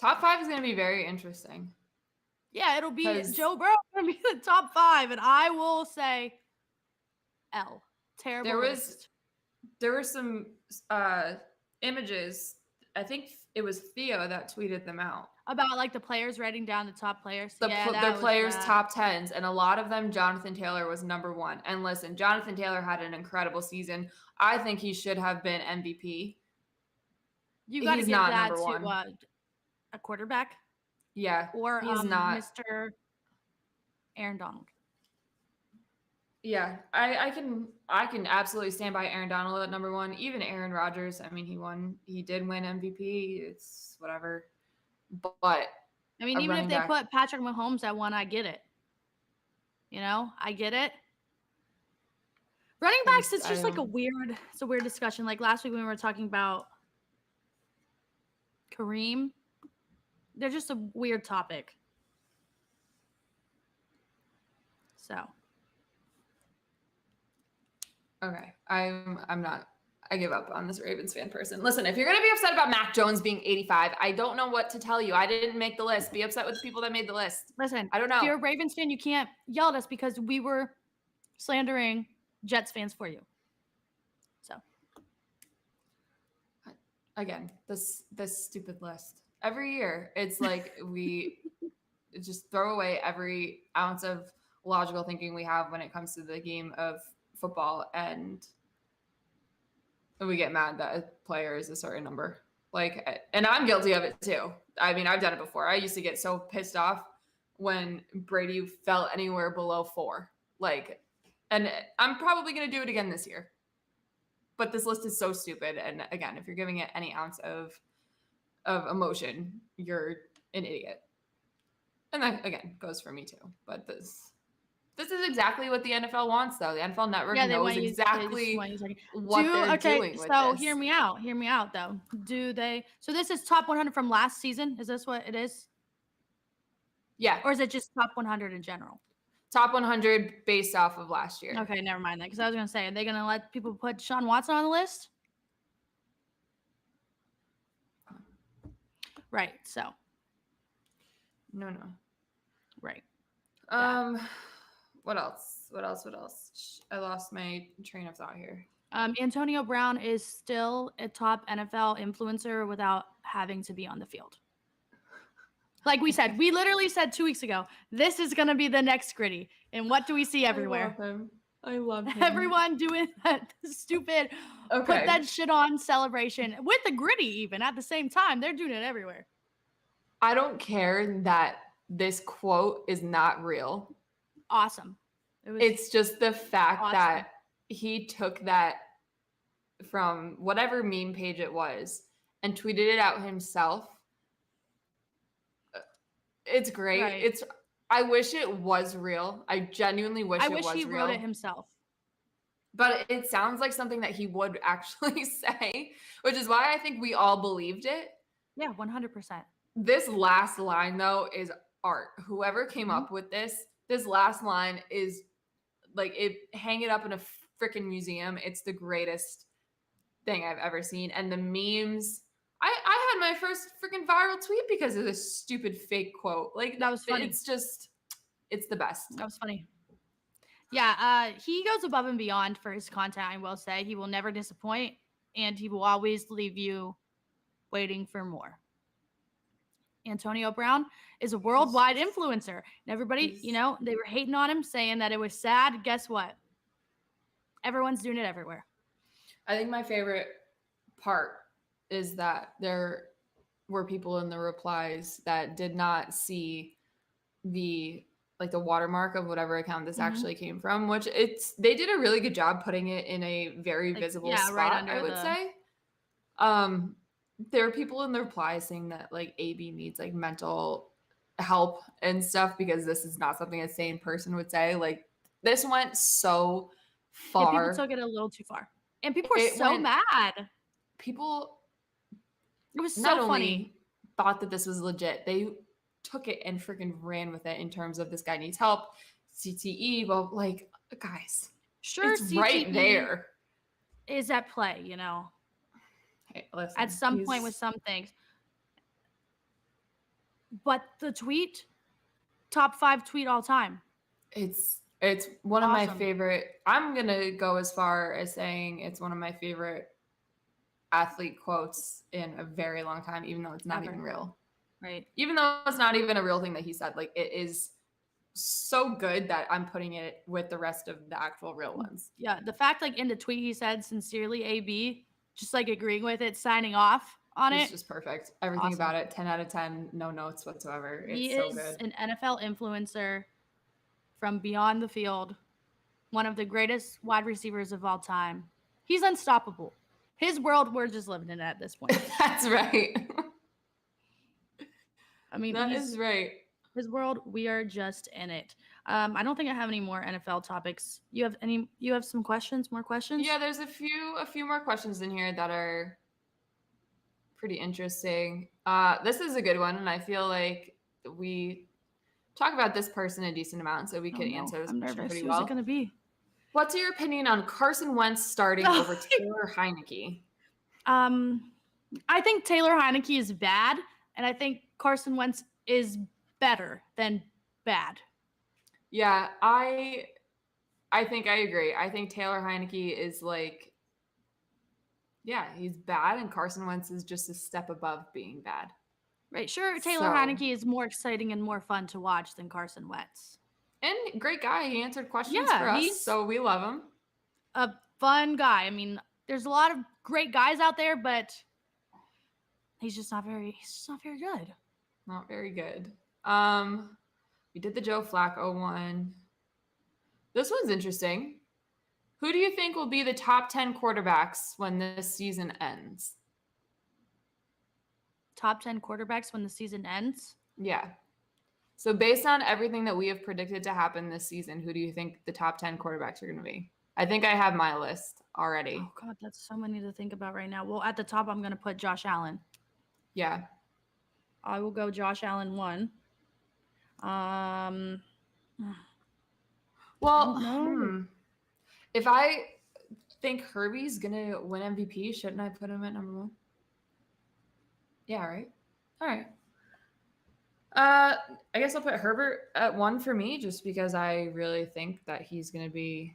Top 5 is going to be very interesting. Yeah, it'll be Joe Burrow going to be in the top 5, and I will say L. Terrible list. There were some images. I think it was Theo that tweeted them out. About like the players writing down the top players. Their players' top 10s, and a lot of them, Jonathan Taylor was number 1. And listen, Jonathan Taylor had an incredible season. I think he should have been MVP. You got to give that to a quarterback. Yeah, or he's not Mr. Aaron Donald. Yeah, I can absolutely stand by Aaron Donald at number 1. Even Aaron Rodgers. I mean, he did win MVP. It's whatever. But I mean, even if they put Patrick Mahomes at 1, I get it. You know, I get it. Running backs, it's just like a weird discussion. Like last week when we were talking about Kareem. They're just a weird topic. So. Okay. I'm not. I give up on this Ravens fan person. Listen, if you're going to be upset about Mac Jones being 85, I don't know what to tell you. I didn't make the list. Be upset with the people that made the list. Listen, I don't know. if you're a Ravens fan, you can't yell at us because we were slandering Jets fans for you. So. Again, this stupid list. Every year, it's like we just throw away every ounce of logical thinking we have when it comes to the game of football, and we get mad that a player is a certain number. Like, and I'm guilty of it too. I mean, I've done it before. I used to get so pissed off when Brady fell anywhere below 4. Like, and I'm probably going to do it again this year. But this list is so stupid. And again, if you're giving it any ounce of emotion, you're an idiot. And that, again, goes for me too. But this is exactly what the NFL wants, though. The NFL Network knows exactly what they're doing with so this. hear me out, though. So this is top 100 from last season? Is this what it is? Yeah. Or is it just top 100 in general? Top 100 based off of last year. Okay, never mind that. Because I was going to say, are they going to let people put Deshaun Watson on the list? Right, so. No. Right. What else? I lost my train of thought here. Antonio Brown is still a top NFL influencer without having to be on the field. Like we said, we literally said 2 weeks ago, this is going to be the next Gritty. And what do we see everywhere? I love him. Everyone doing that stupid, put that shit on celebration with the Gritty even at the same time. They're doing it everywhere. I don't care that this quote is not real. Awesome. It's just the fact that he took that from whatever meme page it was and tweeted it out himself. It's great. Right. I wish it was real. I genuinely wish it was real. I wish he wrote it himself. But it sounds like something that he would actually say, which is why I think we all believed it. Yeah, 100%. This last line, though, is art. Whoever came up with this last line is like, hang it up in a freaking museum. It's the greatest thing I've ever seen. And the memes, I had my first freaking viral tweet because of this stupid fake quote. Like, that was funny. It's the best. That was funny. Yeah, he goes above and beyond for his content, I will say. He will never disappoint, and he will always leave you waiting for more. Antonio Brown is a worldwide influencer. And everybody, they were hating on him, saying that it was sad. Guess what? Everyone's doing it everywhere. I think my favorite part is that there were people in the replies that did not see the watermark of whatever account this actually came from, which they did a really good job putting it in a very visible spot, right under I would say. There are people in the replies saying that like AB needs like mental help and stuff because this is not something a sane person would say. Like, this went so far. Yeah, people took it a little too far. And people were so mad. It was so funny. Thought that this was legit. They took it and freaking ran with it in terms of this guy needs help, CTE, but like, guys, sure, it's CTE right there. Is at play, Hey, listen, at some point with some things. But the tweet, top 5 tweet all time. It's one of my favorite. I'm going to go as far as saying it's one of my favorite athlete quotes in a very long time, even though it's not even real. Right. Even though it's not even a real thing that he said, like, it is so good that I'm putting it with the rest of the actual real ones. Yeah. The fact, like, in the tweet, he said, sincerely, AB, just like agreeing with it, signing off on it. It's just perfect. Everything about it, 10 out of 10, no notes whatsoever. He is so good. An NFL influencer from beyond the field, one of the greatest wide receivers of all time. He's unstoppable. His world, we're just living in it at this point. That's right. I mean, that is right. His world, we are just in it. I don't think I have any more NFL topics. You have some questions, more questions? Yeah, there's a few more questions in here that are pretty interesting. This is a good one, and I feel like we talk about this person a decent amount, so we could answer this I'm question nervous. pretty Who's well. it gonna be? What's your opinion on Carson Wentz starting over Taylor Heineke? I think Taylor Heineke is bad, and I think Carson Wentz is better than bad. Yeah, I think I agree. I think Taylor Heineke is like, yeah, he's bad, and Carson Wentz is just a step above being bad. Right. Sure, Taylor Heineke is more exciting and more fun to watch than Carson Wentz. And great guy. He answered questions for us, so we love him. A fun guy. I mean, there's a lot of great guys out there, but he's just not very good. Not very good. We did the Joe Flacco one. This one's interesting. Who do you think will be the top 10 quarterbacks when this season ends? Top 10 quarterbacks when the season ends? Yeah. So based on everything that we have predicted to happen this season, who do you think the top 10 quarterbacks are going to be? I think I have my list already. Oh, God, that's so many to think about right now. Well, at the top, I'm going to put Josh Allen. Yeah. I will go Josh Allen 1. Well, if I think Herbie's going to win MVP, shouldn't I put him at number 1? Yeah, right? All right. I guess I'll put Herbert at 1 for me just because I really think that he's going to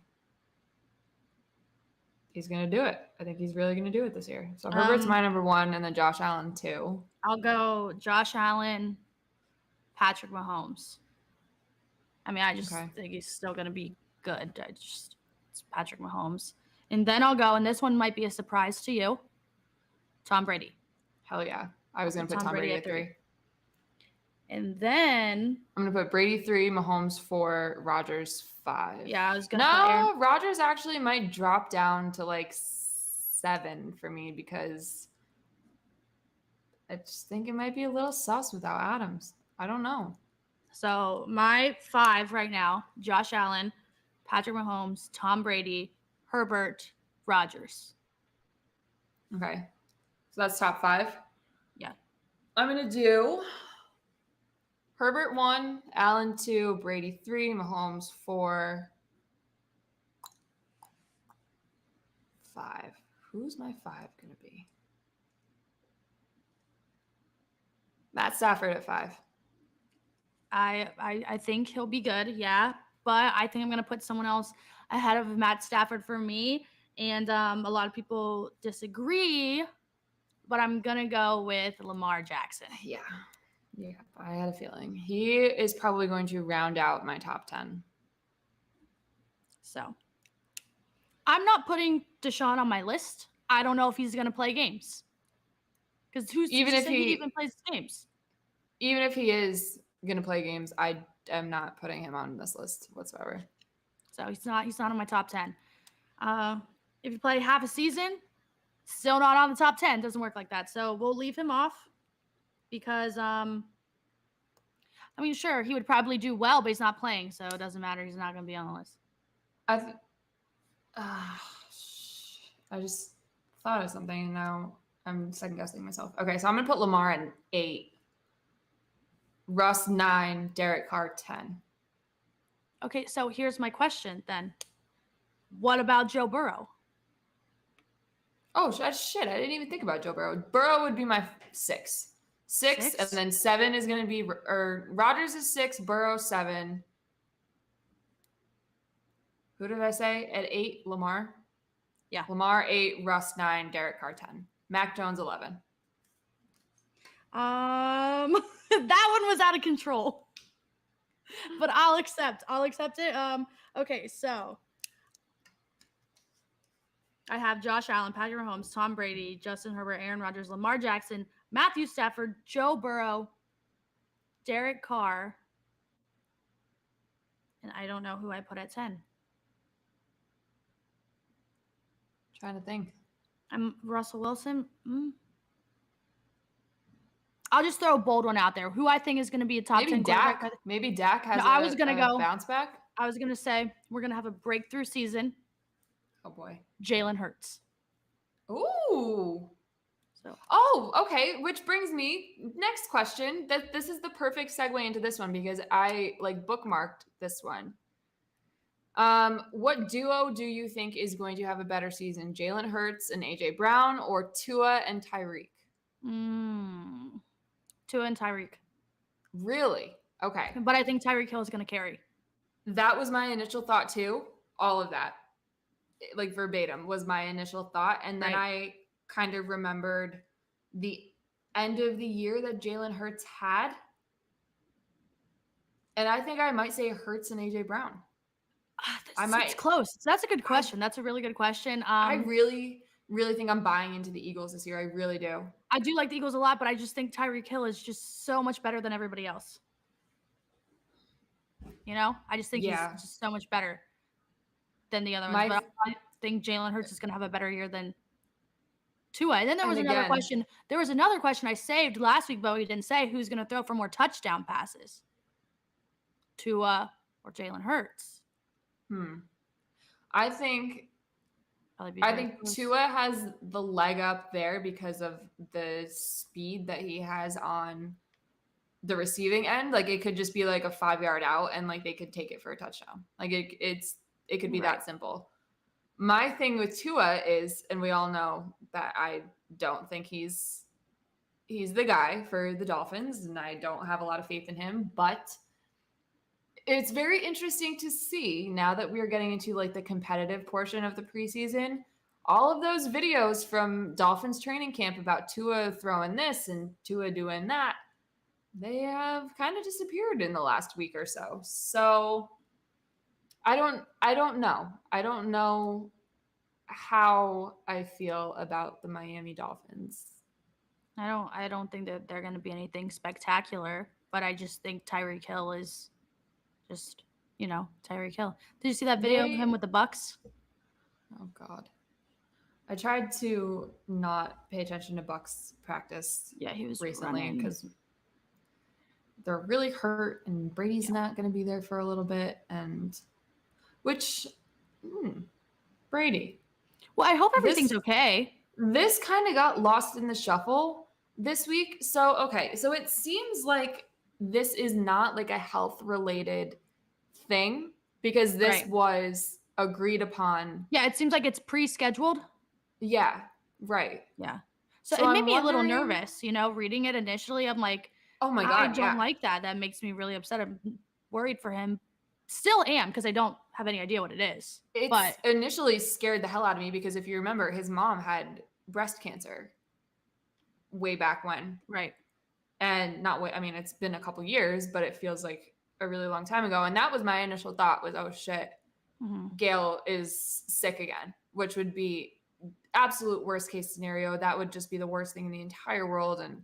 do it. I think he's really going to do it this year. So Herbert's my number 1 and then Josh Allen 2. I'll go Josh Allen, Patrick Mahomes. I mean, I just think he's still going to be good. It's Patrick Mahomes. And then I'll go, and this one might be a surprise to you, Tom Brady. Hell yeah. I was going to put Tom Brady at 3. And then I'm going to put Brady 3, Mahomes 4, Rodgers 5. Yeah, I was going to put Aaron. Rodgers actually might drop down to like 7 for me because I just think it might be a little sus without Adams. I don't know. So my 5 right now, Josh Allen, Patrick Mahomes, Tom Brady, Herbert, Rodgers. Okay. So that's top 5? Yeah. I'm going to do Herbert 1, Allen 2, Brady 3, Mahomes 4, 5. Who's my 5 going to be? Matt Stafford at 5. I think he'll be good, yeah. But I think I'm going to put someone else ahead of Matt Stafford for me. And a lot of people disagree, but I'm going to go with Lamar Jackson. Yeah, I had a feeling. He is probably going to round out my top 10. So I'm not putting Deshaun on my list. I don't know if he's going to play games. Because who's to say he even plays games? Even if he is going to play games, I am not putting him on this list whatsoever. So he's not on my top 10. If you play half a season, still not on the top 10. Doesn't work like that. So we'll leave him off because, I mean, sure, he would probably do well, but he's not playing. So it doesn't matter. He's not going to be on the list. I just thought of something and now I'm second guessing myself. Okay, so I'm going to put Lamar at 8. Russ 9, Derek Carr 10. Okay, so here's my question then. What about Joe Burrow? Oh, shit. I didn't even think about Joe Burrow. Burrow would be my 6. 6, and then 7 is going to be, or Rodgers is 6, Burrow 7. Who did I say? At 8, Lamar? Yeah. Lamar 8, Russ 9, Derek Carr 10. Mac Jones 11. That one was out of control. But I'll accept it. Okay, so I have Josh Allen, Patrick Mahomes, Tom Brady, Justin Herbert, Aaron Rodgers, Lamar Jackson, Matthew Stafford, Joe Burrow, Derek Carr, and I don't know who I put at 10. Trying to think. I'm Russell Wilson. I'll just throw a bold one out there. Who I think is going to be a top 10 quarterback. Maybe Dak has a bounce back. I was going to say we're going to have a breakthrough season. Oh, boy. Jalen Hurts. Ooh. So. Oh, okay. Which brings me next question. This is the perfect segue into this one because I like bookmarked this one. What duo do you think is going to have a better season? Jalen Hurts and AJ Brown, or Tua and Tyreek? Tua and Tyreek. Really? Okay. But I think Tyreek Hill is going to carry. That was my initial thought too. All of that, like verbatim, was my initial thought, and then I kind of remembered the end of the year that Jalen Hurts had, and I think I might say Hurts and AJ Brown. It's close. That's a good question. That's a really good question. I really, really think I'm buying into the Eagles this year. I really do. I do like the Eagles a lot, but I just think Tyreek Hill is just so much better than everybody else. I just think he's just so much better than the other ones. But I think Jalen Hurts is going to have a better year than Tua. And then there was another question. There was another question I saved last week, but we didn't say who's going to throw for more touchdown passes, Tua or Jalen Hurts. I think Tua has the leg up there because of the speed that he has on the receiving end. Like it could just be like a 5-yard out and like they could take it for a touchdown. Like it could be that simple. My thing with Tua is, and we all know that I don't think he's the guy for the Dolphins, and I don't have a lot of faith in him, but it's very interesting to see now that we're getting into like the competitive portion of the preseason, all of those videos from Dolphins training camp about Tua throwing this and Tua doing that, they have kind of disappeared in the last week or so. So I don't know. I don't know how I feel about the Miami Dolphins. I don't think that they're going to be anything spectacular, but I just think Tyreek Hill is just, Tyreek Hill. Did you see that video of him with the Bucks? Oh God. I tried to not pay attention to Bucks practice. Yeah, he was recently because they're really hurt and Brady's not going to be there for a little bit, and Brady. Well, I hope everything's okay. This kind of got lost in the shuffle this week. So it seems like this is not like a health related thing because this was agreed upon. Yeah, it seems like it's pre-scheduled. Yeah, right. Yeah. So it made me a little nervous, reading it initially. I'm like, oh my God, I don't like that. That makes me really upset. I'm worried for him. Still am, because I don't have any idea what it is. But initially scared the hell out of me because if you remember, his mom had breast cancer way back when. Right. And it's been a couple years, but it feels like a really long time ago. And that was my initial thought was, oh shit, Gail is sick again, which would be absolute worst case scenario. That would just be the worst thing in the entire world. And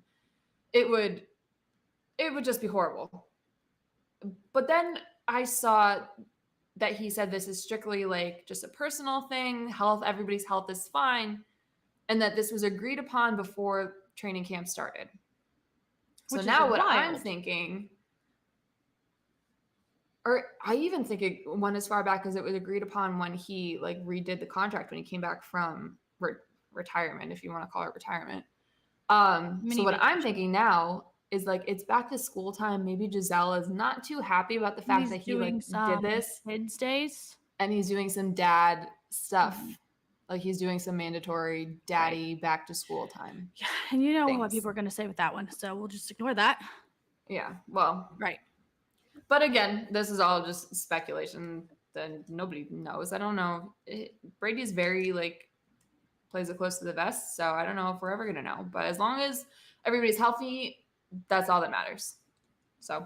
it would just be horrible. But then I saw that he said this is strictly like just a personal thing. Everybody's health is fine. And that this was agreed upon before training camp started. So now what I'm thinking, or I even think it went as far back as it was agreed upon when he like redid the contract when he came back from retirement, if you want to call it retirement. So what I'm thinking now is like it's back to school time. Maybe Giselle is not too happy about the fact that he like did this kids days, and he's doing some dad stuff. Like he's doing some mandatory daddy back to school time. Yeah, and you know what people are going to say with that one, so we'll just ignore that. Yeah, well, right. But again, this is all just speculation. Then nobody knows. I don't know. Brady's very like plays it close to the vest, so I don't know if we're ever gonna know. But as long as everybody's healthy, that's all that matters. So,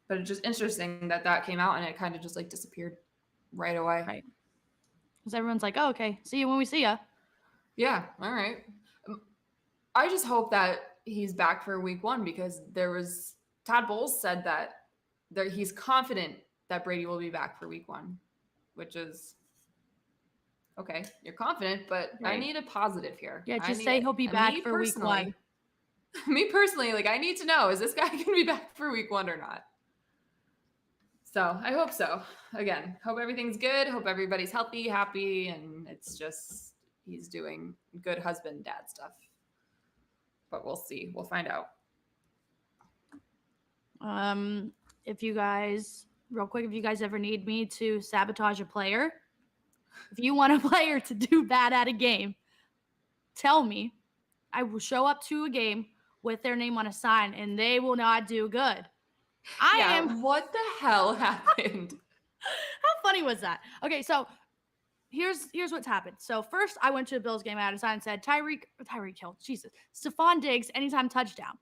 but it's just interesting that came out and it kind of just like disappeared right away. Right. Because everyone's like, oh, okay, see you when we see ya. Yeah, all right. I just hope that he's back for week 1 because Todd Bowles said that he's confident that Brady will be back for week 1, which is okay. You're confident, but I need a positive here. Yeah, just say he'll be back for week 1. Me personally, like I need to know, is this guy going to be back for week 1 or not? So I hope so. Again, hope everything's good. Hope everybody's healthy, happy, and it's just he's doing good husband, dad stuff. but we'll see. We'll find out. If you guys, real quick, if you guys ever need me to sabotage a player, if you want a player to do bad at a game, tell me. I will show up to a game with their name on a sign, and they will not do good. What the hell happened? How funny was that? Okay, so here's what's happened. So first, I went to a Bills game. I had a sign that said Tyreek Hill, Jesus, Stephon Diggs, anytime touchdown.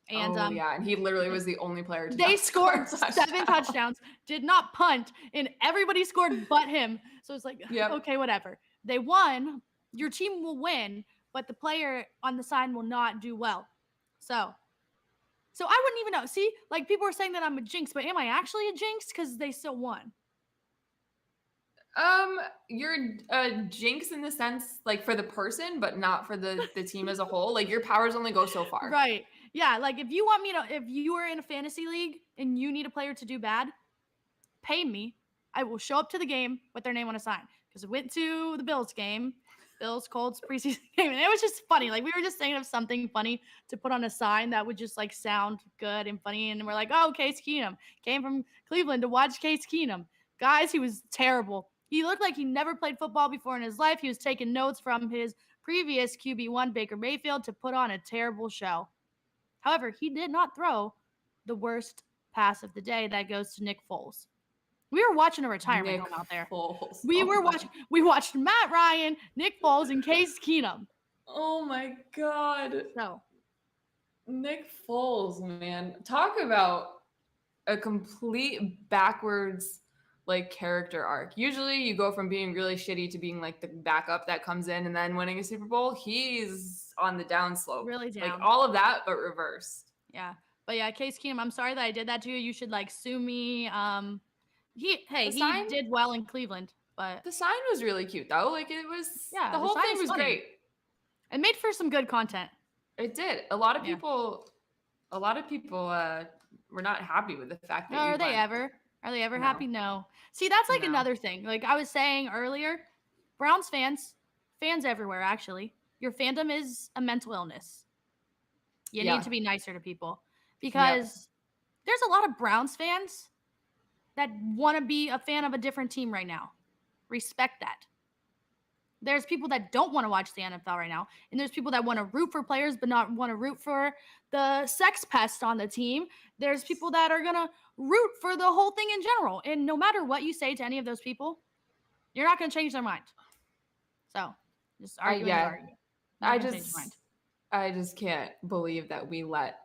And and he literally was the only player to they scored 7 touchdowns, did not punt, and everybody scored but him. So it's like, okay, whatever. They won. Your team will win, but the player on the sign will not do well. So I wouldn't even know. See, like people are saying that I'm a jinx, but am I actually a jinx? Because they still won. You're a jinx in the sense, like for the person, but not for the team as a whole. Like your powers only go so far. Right. Yeah. Like if you want me to, if you are in a fantasy league and you need a player to do bad, pay me. I will show up to the game with their name on a sign. Because I went to the Bills game, Colts preseason game, and it was just funny. Like we were just thinking of something funny to put on a sign that would just like sound good and funny. And we're like, oh, Case Keenum came from Cleveland to watch Case Keenum. Guys, he was terrible. He looked like he never played football before in his life. He was taking notes from his previous QB1, Baker Mayfield, to put on a terrible show. However, he did not throw the worst pass of the day. That goes to Nick Foles. We were watching a retirement home out there. Foles. We watched Matt Ryan, Nick Foles, and Case Keenum. Oh my God. So Nick Foles, man. Talk about a complete backwards like character arc. Usually you go from being really shitty to being like the backup that comes in and then winning a Super Bowl. He's on the downslope. Really down. Like all of that, but reversed. Yeah. But yeah, Case Keenum, I'm sorry that I did that to you. You should like sue me. He did well in Cleveland, but the sign was really cute though. Like it was, the whole thing was great. It made for some good content. It did. A lot of people were not happy with the fact that Are they ever happy? No. See, that's like another thing. Like I was saying earlier, Browns fans everywhere actually. Your fandom is a mental illness. You need to be nicer to people because there's a lot of Browns fans that want to be a fan of a different team right now. Respect that. There's people that don't want to watch the NFL right now. And there's people that want to root for players but not want to root for the sex pest on the team. There's people that are going to root for the whole thing in general. And no matter what you say to any of those people, you're not going to change their mind. So just argue. I just can't believe that we let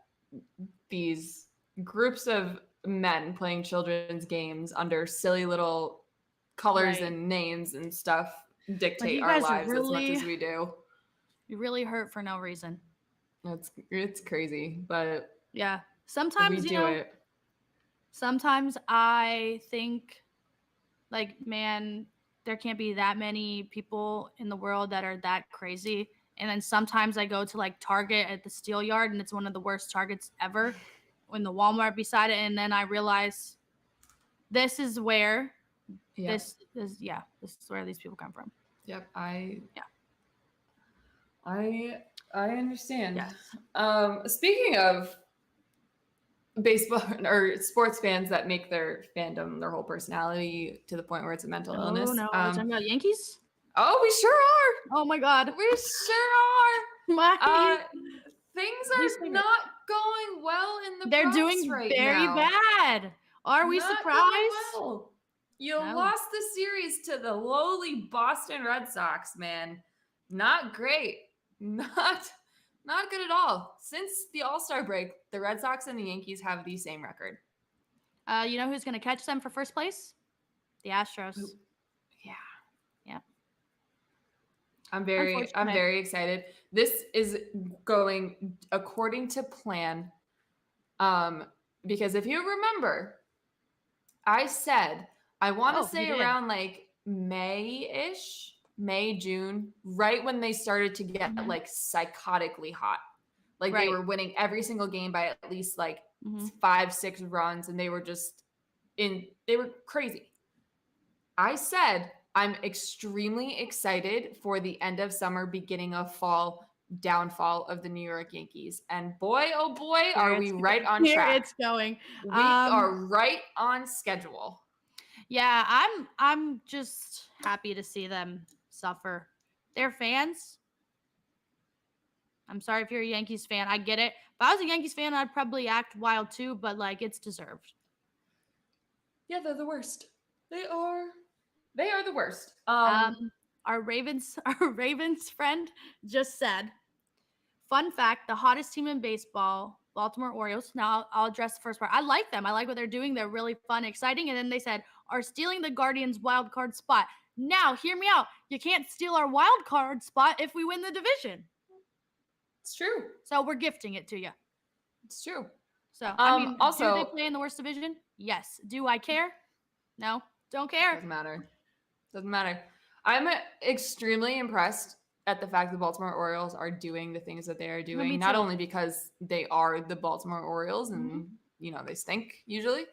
these groups of men playing children's games under silly little colors and names and stuff dictate our lives as much as we do. You really hurt for no reason. It's crazy, but yeah, sometimes we do it. Sometimes I think, like, man, there can't be that many people in the world that are that crazy. And then sometimes I go to like Target at the Steel Yard, and it's one of the worst Targets ever. When the Walmart beside it, and then I realize this is where this is where these people come from. Yep, I understand. Yes. Speaking of baseball or sports fans that make their fandom their whole personality to the point where it's a mental illness. No, talking about Yankees? Oh, we sure are. Oh my God, we sure are. Things are not going well in the They're doing right very now. Bad. Are we surprised? Well. You lost the series to the lowly Boston Red Sox, man. Not great. Not good at all. Since the All-Star break, the Red Sox and the Yankees have the same record. You know who's going to catch them for first place? The Astros. Ooh. Yeah. I'm very excited. This is going according to plan. Because if you remember, I said I want to say around like May-ish, May, June, right when they started to get like psychotically hot. Like they were winning every single game by at least like 5-6 runs, and they were crazy. I said I'm extremely excited for the end of summer, beginning of fall downfall of the New York Yankees. And boy, oh boy, Here are we right on here track. it's going. We are right on schedule. Yeah, I'm just happy to see them suffer. Their fans. I'm sorry if you're a Yankees fan. I get it. If I was a Yankees fan, I'd probably act wild too, but like it's deserved. Yeah, they're the worst. They are the worst. Our Ravens friend just said, fun fact, the hottest team in baseball, Baltimore Orioles. Now I'll address the first part. I like them. I like what they're doing. They're really fun, exciting. And then they said, are stealing the Guardians wild card spot. Now, hear me out. You can't steal our wild card spot if we win the division. It's true. So we're gifting it to you. It's true. So, I mean, also, do they play in the worst division? Yes. Do I care? No. Don't care. Doesn't matter. I'm extremely impressed at the fact the Baltimore Orioles are doing the things that they are doing, not only because they are the Baltimore Orioles and, they stink usually,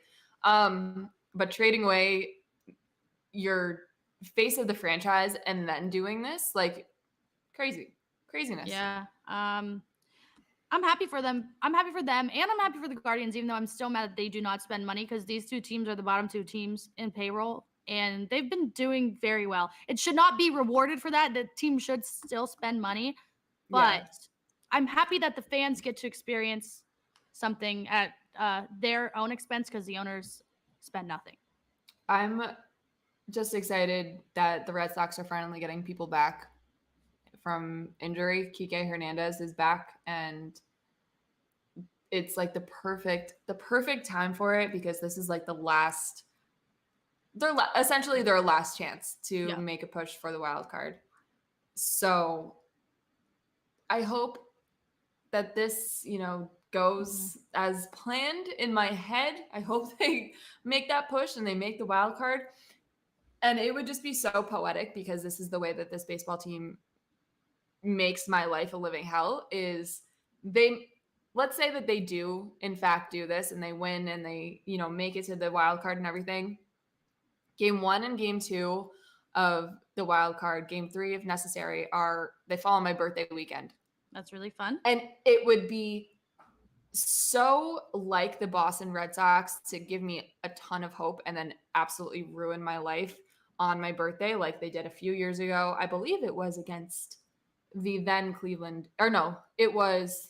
but trading away your face of the franchise and then doing this, like, craziness. Yeah. I'm happy for them. I'm happy for them, and I'm happy for the Guardians, even though I'm still mad that they do not spend money because these two teams are the bottom two teams in payroll, and they've been doing very well. It should not be rewarded for that. The team should still spend money, but I'm happy that the fans get to experience something at their own expense because the owners spend nothing. I'm just excited that the Red Sox are finally getting people back from injury. Kike Hernandez is back, and it's like the perfect time for it because this is like essentially their last chance to make a push for the wild card. So I hope that this, goes as planned in my head. I hope they make that push and they make the wild card. And it would just be so poetic because this is the way that this baseball team makes my life a living hell. Is let's say that they do in fact do this and they win and they, make it to the wild card and everything. Game 1 and game 2 of the wild card, game 3 if necessary, they fall on my birthday weekend. That's really fun. And it would be so like the Boston Red Sox to give me a ton of hope and then absolutely ruin my life on my birthday like they did a few years ago. I believe it was against the then it was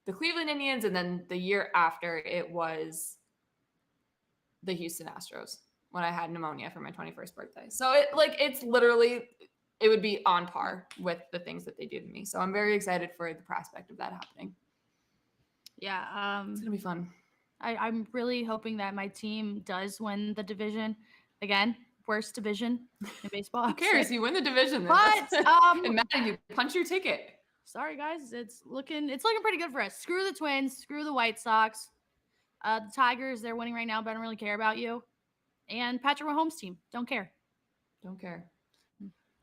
the Cleveland Indians, and then the year after it was the Houston Astros when I had pneumonia for my 21st birthday. So it's literally, it would be on par with the things that they do to me. So I'm very excited for the prospect of that happening. Yeah. It's going to be fun. I'm really hoping that my team does win the division again. Worst division in baseball. Who cares? You win the division. But and Matt, you punch your ticket. Sorry guys, it's looking pretty good for us. Screw the Twins, screw the White Sox. The Tigers, they're winning right now, but I don't really care about you. And Patrick Mahomes' team, don't care.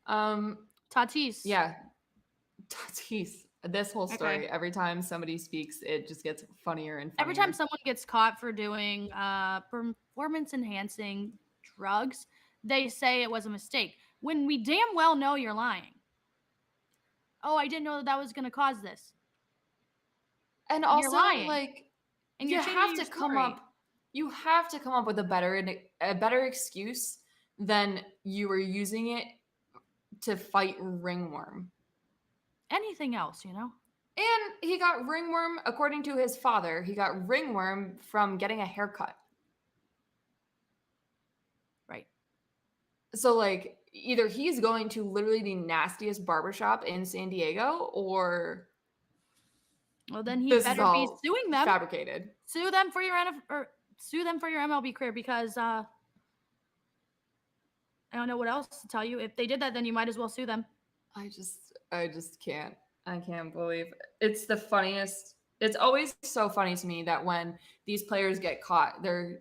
Tatis. Yeah. Tatis. This whole story, every time somebody speaks, it just gets funnier and funnier. Every time someone gets caught for doing performance-enhancing drugs, they say it was a mistake. When we damn well know you're lying. Oh, I didn't know that was going to cause this. And also, like, and you have to come up with a better excuse than you were using it to fight ringworm. Anything else, And he got ringworm, according to his father, he got ringworm from getting a haircut. Right. So, like, either he's going to literally the nastiest barbershop in San Diego, or well, then he better be suing them. Fabricated. Sue them for your MLB career because I don't know what else to tell you. If they did that, then you might as well sue them. I just can't. I can't believe it's the funniest. It's always so funny to me that when these players get caught, their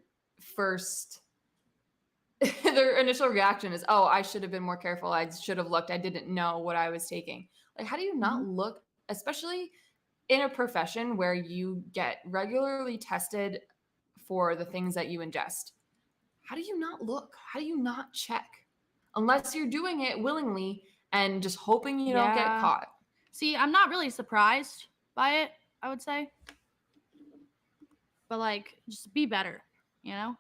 initial reaction is, "Oh, I should have been more careful. I should have looked. I didn't know what I was taking." Like, how do you not look, especially in a profession where you get regularly tested for the things that you ingest? How do you not look? How do you not check? Unless you're doing it willingly and just hoping you don't get caught. See, I'm not really surprised by it, I would say. But like, just be better, you know?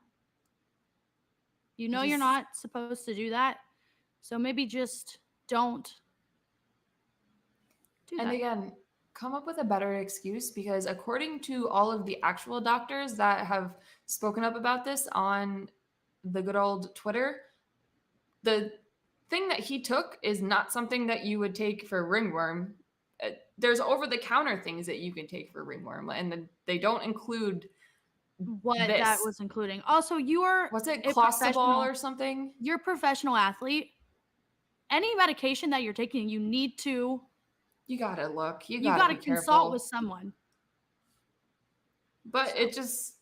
You're not supposed to do that. So maybe just don't do And that. again, come up with a better excuse, because according to all of the actual doctors that have spoken up about this on the good old Twitter, the thing that he took is not something that you would take for ringworm. There's over-the-counter things that you can take for ringworm, and they don't include What that this. was including. Also, you are Was it a clostebol or something? You're a professional athlete. Any medication that you're taking, you need to. You gotta look. You gotta be consult careful with someone. But it just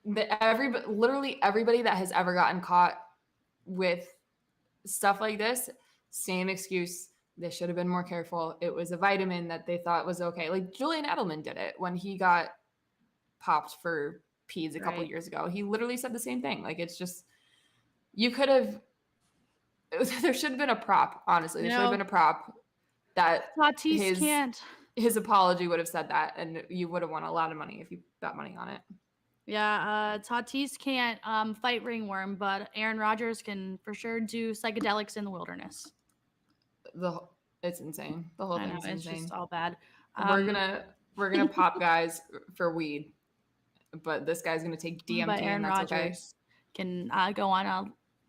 literally everybody that has ever gotten caught with stuff like this, same excuse. They should have been more careful. It was a vitamin that they thought was okay. Like Julian Edelman did it when he got popped for peds a couple years ago. He literally said the same thing. Like, it's just, you could have, there should have been a prop, honestly. There should have been a prop that Tatis his apology would have said that, and you would have won a lot of money if you bet money on it. Yeah, Tatis can't fight ringworm, but Aaron Rodgers can for sure do psychedelics in the wilderness. It's insane. The whole thing's insane. It's just all bad. We're gonna pop guys for weed, but this guy's gonna take DMT, but Aaron and that's Rodgers can go on a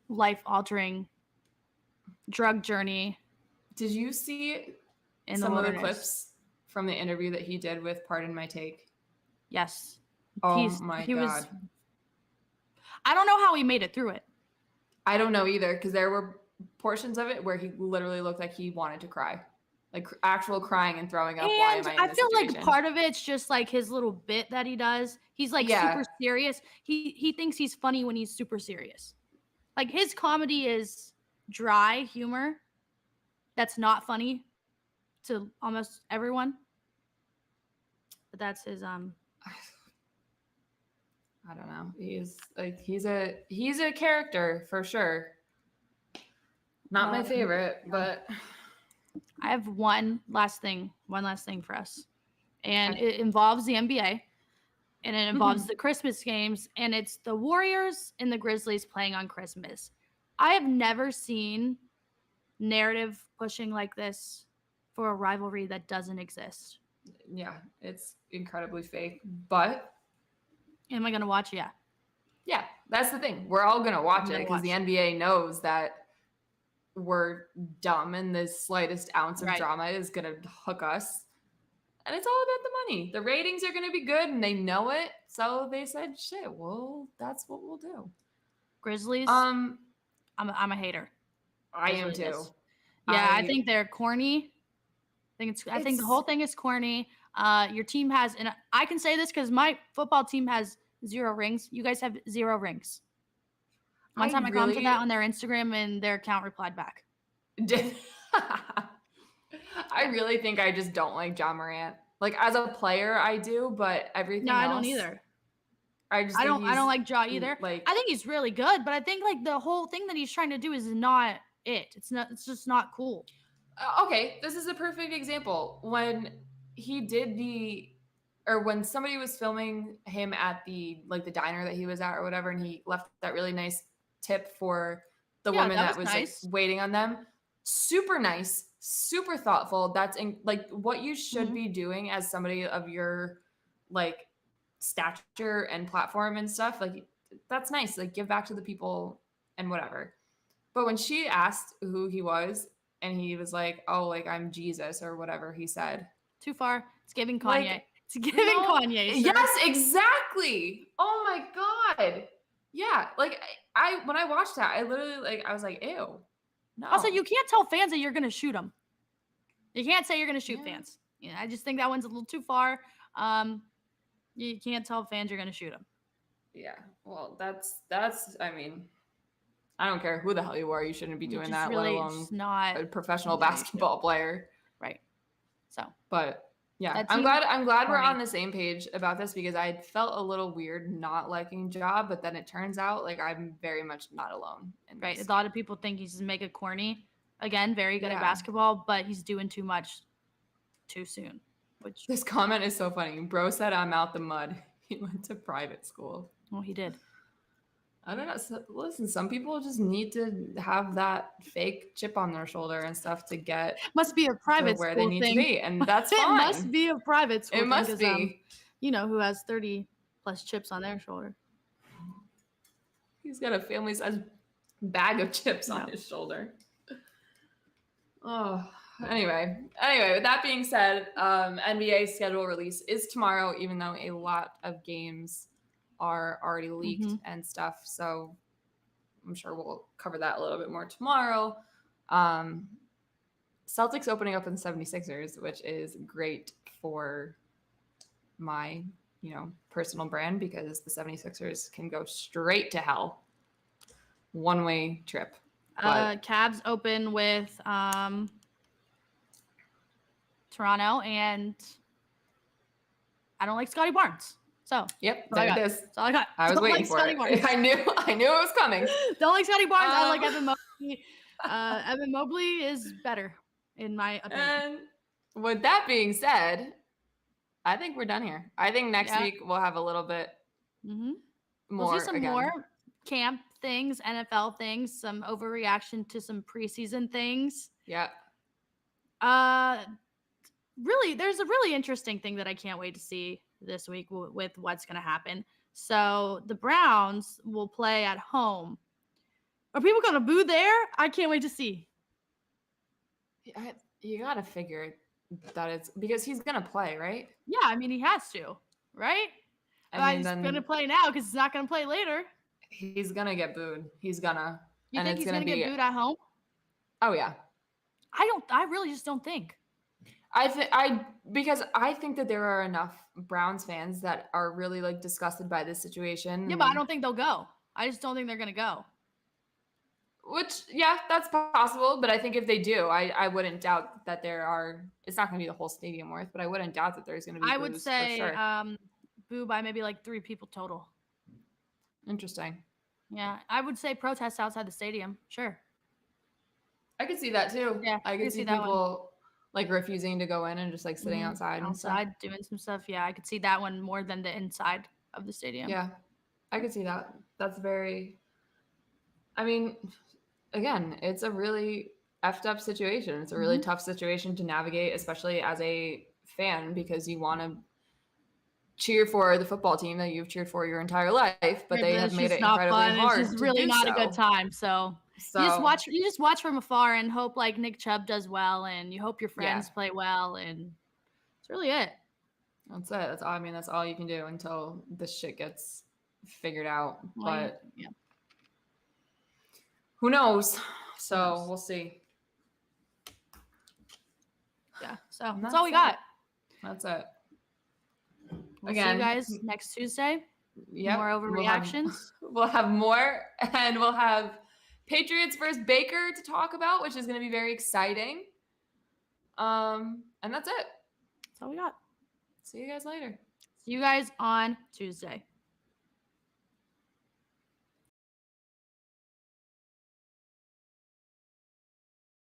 life-altering drug journey. Did you see in some of the clips from the interview that he did with Pardon My Take? Yes. Oh my God. I don't know how he made it through it. I don't know either, because there were portions of it where he literally looked like he wanted to cry. Like actual crying and throwing up. And I feel like part of it's just like his little bit that he does. He's like super serious. He thinks he's funny when he's super serious. Like his comedy is dry humor that's not funny to almost everyone. But that's his I don't know. He's a character for sure. Not my favorite, but I have one last thing for us. And it involves the NBA, and it involves the Christmas games, and it's the Warriors and the Grizzlies playing on Christmas. I have never seen narrative pushing like this for a rivalry that doesn't exist. Yeah, it's incredibly fake, but am I going to watch? Yeah. Yeah, that's the thing. We're all going to watch it because the NBA knows that we're dumb and the slightest ounce of drama is going to hook us. And it's all about the money. The ratings are going to be good and they know it. So they said, shit, well, that's what we'll do. Grizzlies? I'm a hater. I am too. Yeah, I think they're corny. I think the whole thing is corny. Your team has, and I can say this because my football team has 0 rings. You guys have 0 rings. One time I commented that on their Instagram and their account replied back. I really think I just don't like Ja Morant. Like as a player, I do, but everything else. No, I don't either. I don't like Ja either. Like, I think he's really good, but I think like the whole thing that he's trying to do is not it. It's just not cool. Okay, this is a perfect example. When he did when somebody was filming him at the diner that he was at or whatever, and he left that really nice tip for the woman that was nice. Like waiting on them. Super nice, super thoughtful. That's what you should be doing as somebody of your like stature and platform and stuff. Like that's nice. Like give back to the people and whatever. But when she asked who he was, and he was like, oh, like I'm Jesus or whatever he said. Too far. It's giving Kanye. It's giving Kanye. Sir. Yes, exactly. Oh my God. Yeah. Like when I watched that, I literally I was like, ew. No. Also, you can't tell fans that you're going to shoot them. You can't say you're going to shoot fans. Yeah, I just think that one's a little too far. You can't tell fans you're going to shoot them. Yeah. Well, that's, I mean, I don't care who the hell you are. You shouldn't be doing that, really let alone not a professional basketball player. Right. So, but yeah, I'm glad we're on the same page about this because I felt a little weird not liking Ja, but then it turns out like I'm very much not alone. Right. A lot of people think he's mega corny. Again, very good at basketball, but he's doing too much too soon. Which this comment is so funny. Bro said I'm out the mud. He went to private school. Well, he did. I don't know. Listen, some people just need to have that fake chip on their shoulder and stuff to get must be a private where school they need thing. to be, and that's fine. It must be a private school. It must be. You know who has 30 plus chips on their shoulder? He's got a family-sized bag of chips on his shoulder. Oh, anyway. With that being said, NBA schedule release is tomorrow, even though a lot of games are already leaked and stuff. So I'm sure we'll cover that a little bit more tomorrow. Celtics opening up in the 76ers, which is great for my, personal brand, because the 76ers can go straight to hell. One-way trip. Cavs open with Toronto, and I don't like Scotty Barnes. So yep, there it is. That's all I got. I was waiting for it. I knew it was coming. Don't like Scotty Barnes. I like Evan Mobley. Evan Mobley is better, in my opinion. And with that being said, I think we're done here. I think next week we'll have a little bit more. We'll see some more camp things, NFL things, some overreaction to some preseason things. Yeah. Really, there's a really interesting thing that I can't wait to see this week with what's going to happen. So the Browns will play at home. Are people going to boo there? I can't wait to see. You got to figure that it's because he's going to play, right? Yeah, I mean, he has to, right? He's going to play now because he's not going to play later. He's going to get booed. He's going to. You think he's going to get booed at home? Oh, yeah. I really just don't think. Because I think that there are enough Browns fans that are really disgusted by this situation. Yeah, but I don't think they'll go. I just don't think they're going to go. Which, yeah, that's possible. But I think if they do, I wouldn't doubt that it's not going to be the whole stadium worth, but I wouldn't doubt that there's going to be I would say for sure. Boo by maybe 3 people total. Interesting. Yeah, I would say protests outside the stadium. Sure. I could see that too. Yeah, I could see people refusing to go in and just sitting outside and stuff. Doing some stuff. Yeah, I could see that one more than the inside of the stadium. Yeah, I could see that. That's very. I mean, again, it's a really effed up situation. It's a really tough situation to navigate, especially as a fan, because you want to cheer for the football team that you've cheered for your entire life, but they have made it incredibly hard. It's just really not a good time. So you just watch from afar and hope Nick Chubb does well, and you hope your friends play well, and that's really it. That's it. That's all you can do until this shit gets figured out. But who knows? So we'll see. Yeah. So that's all we got. That's it. We'll see you guys next Tuesday. Yeah. More overreactions. We'll have more, and we'll have Patriots versus Baker to talk about, which is going to be very exciting. And that's it. That's all we got. See you guys later. See you guys on Tuesday.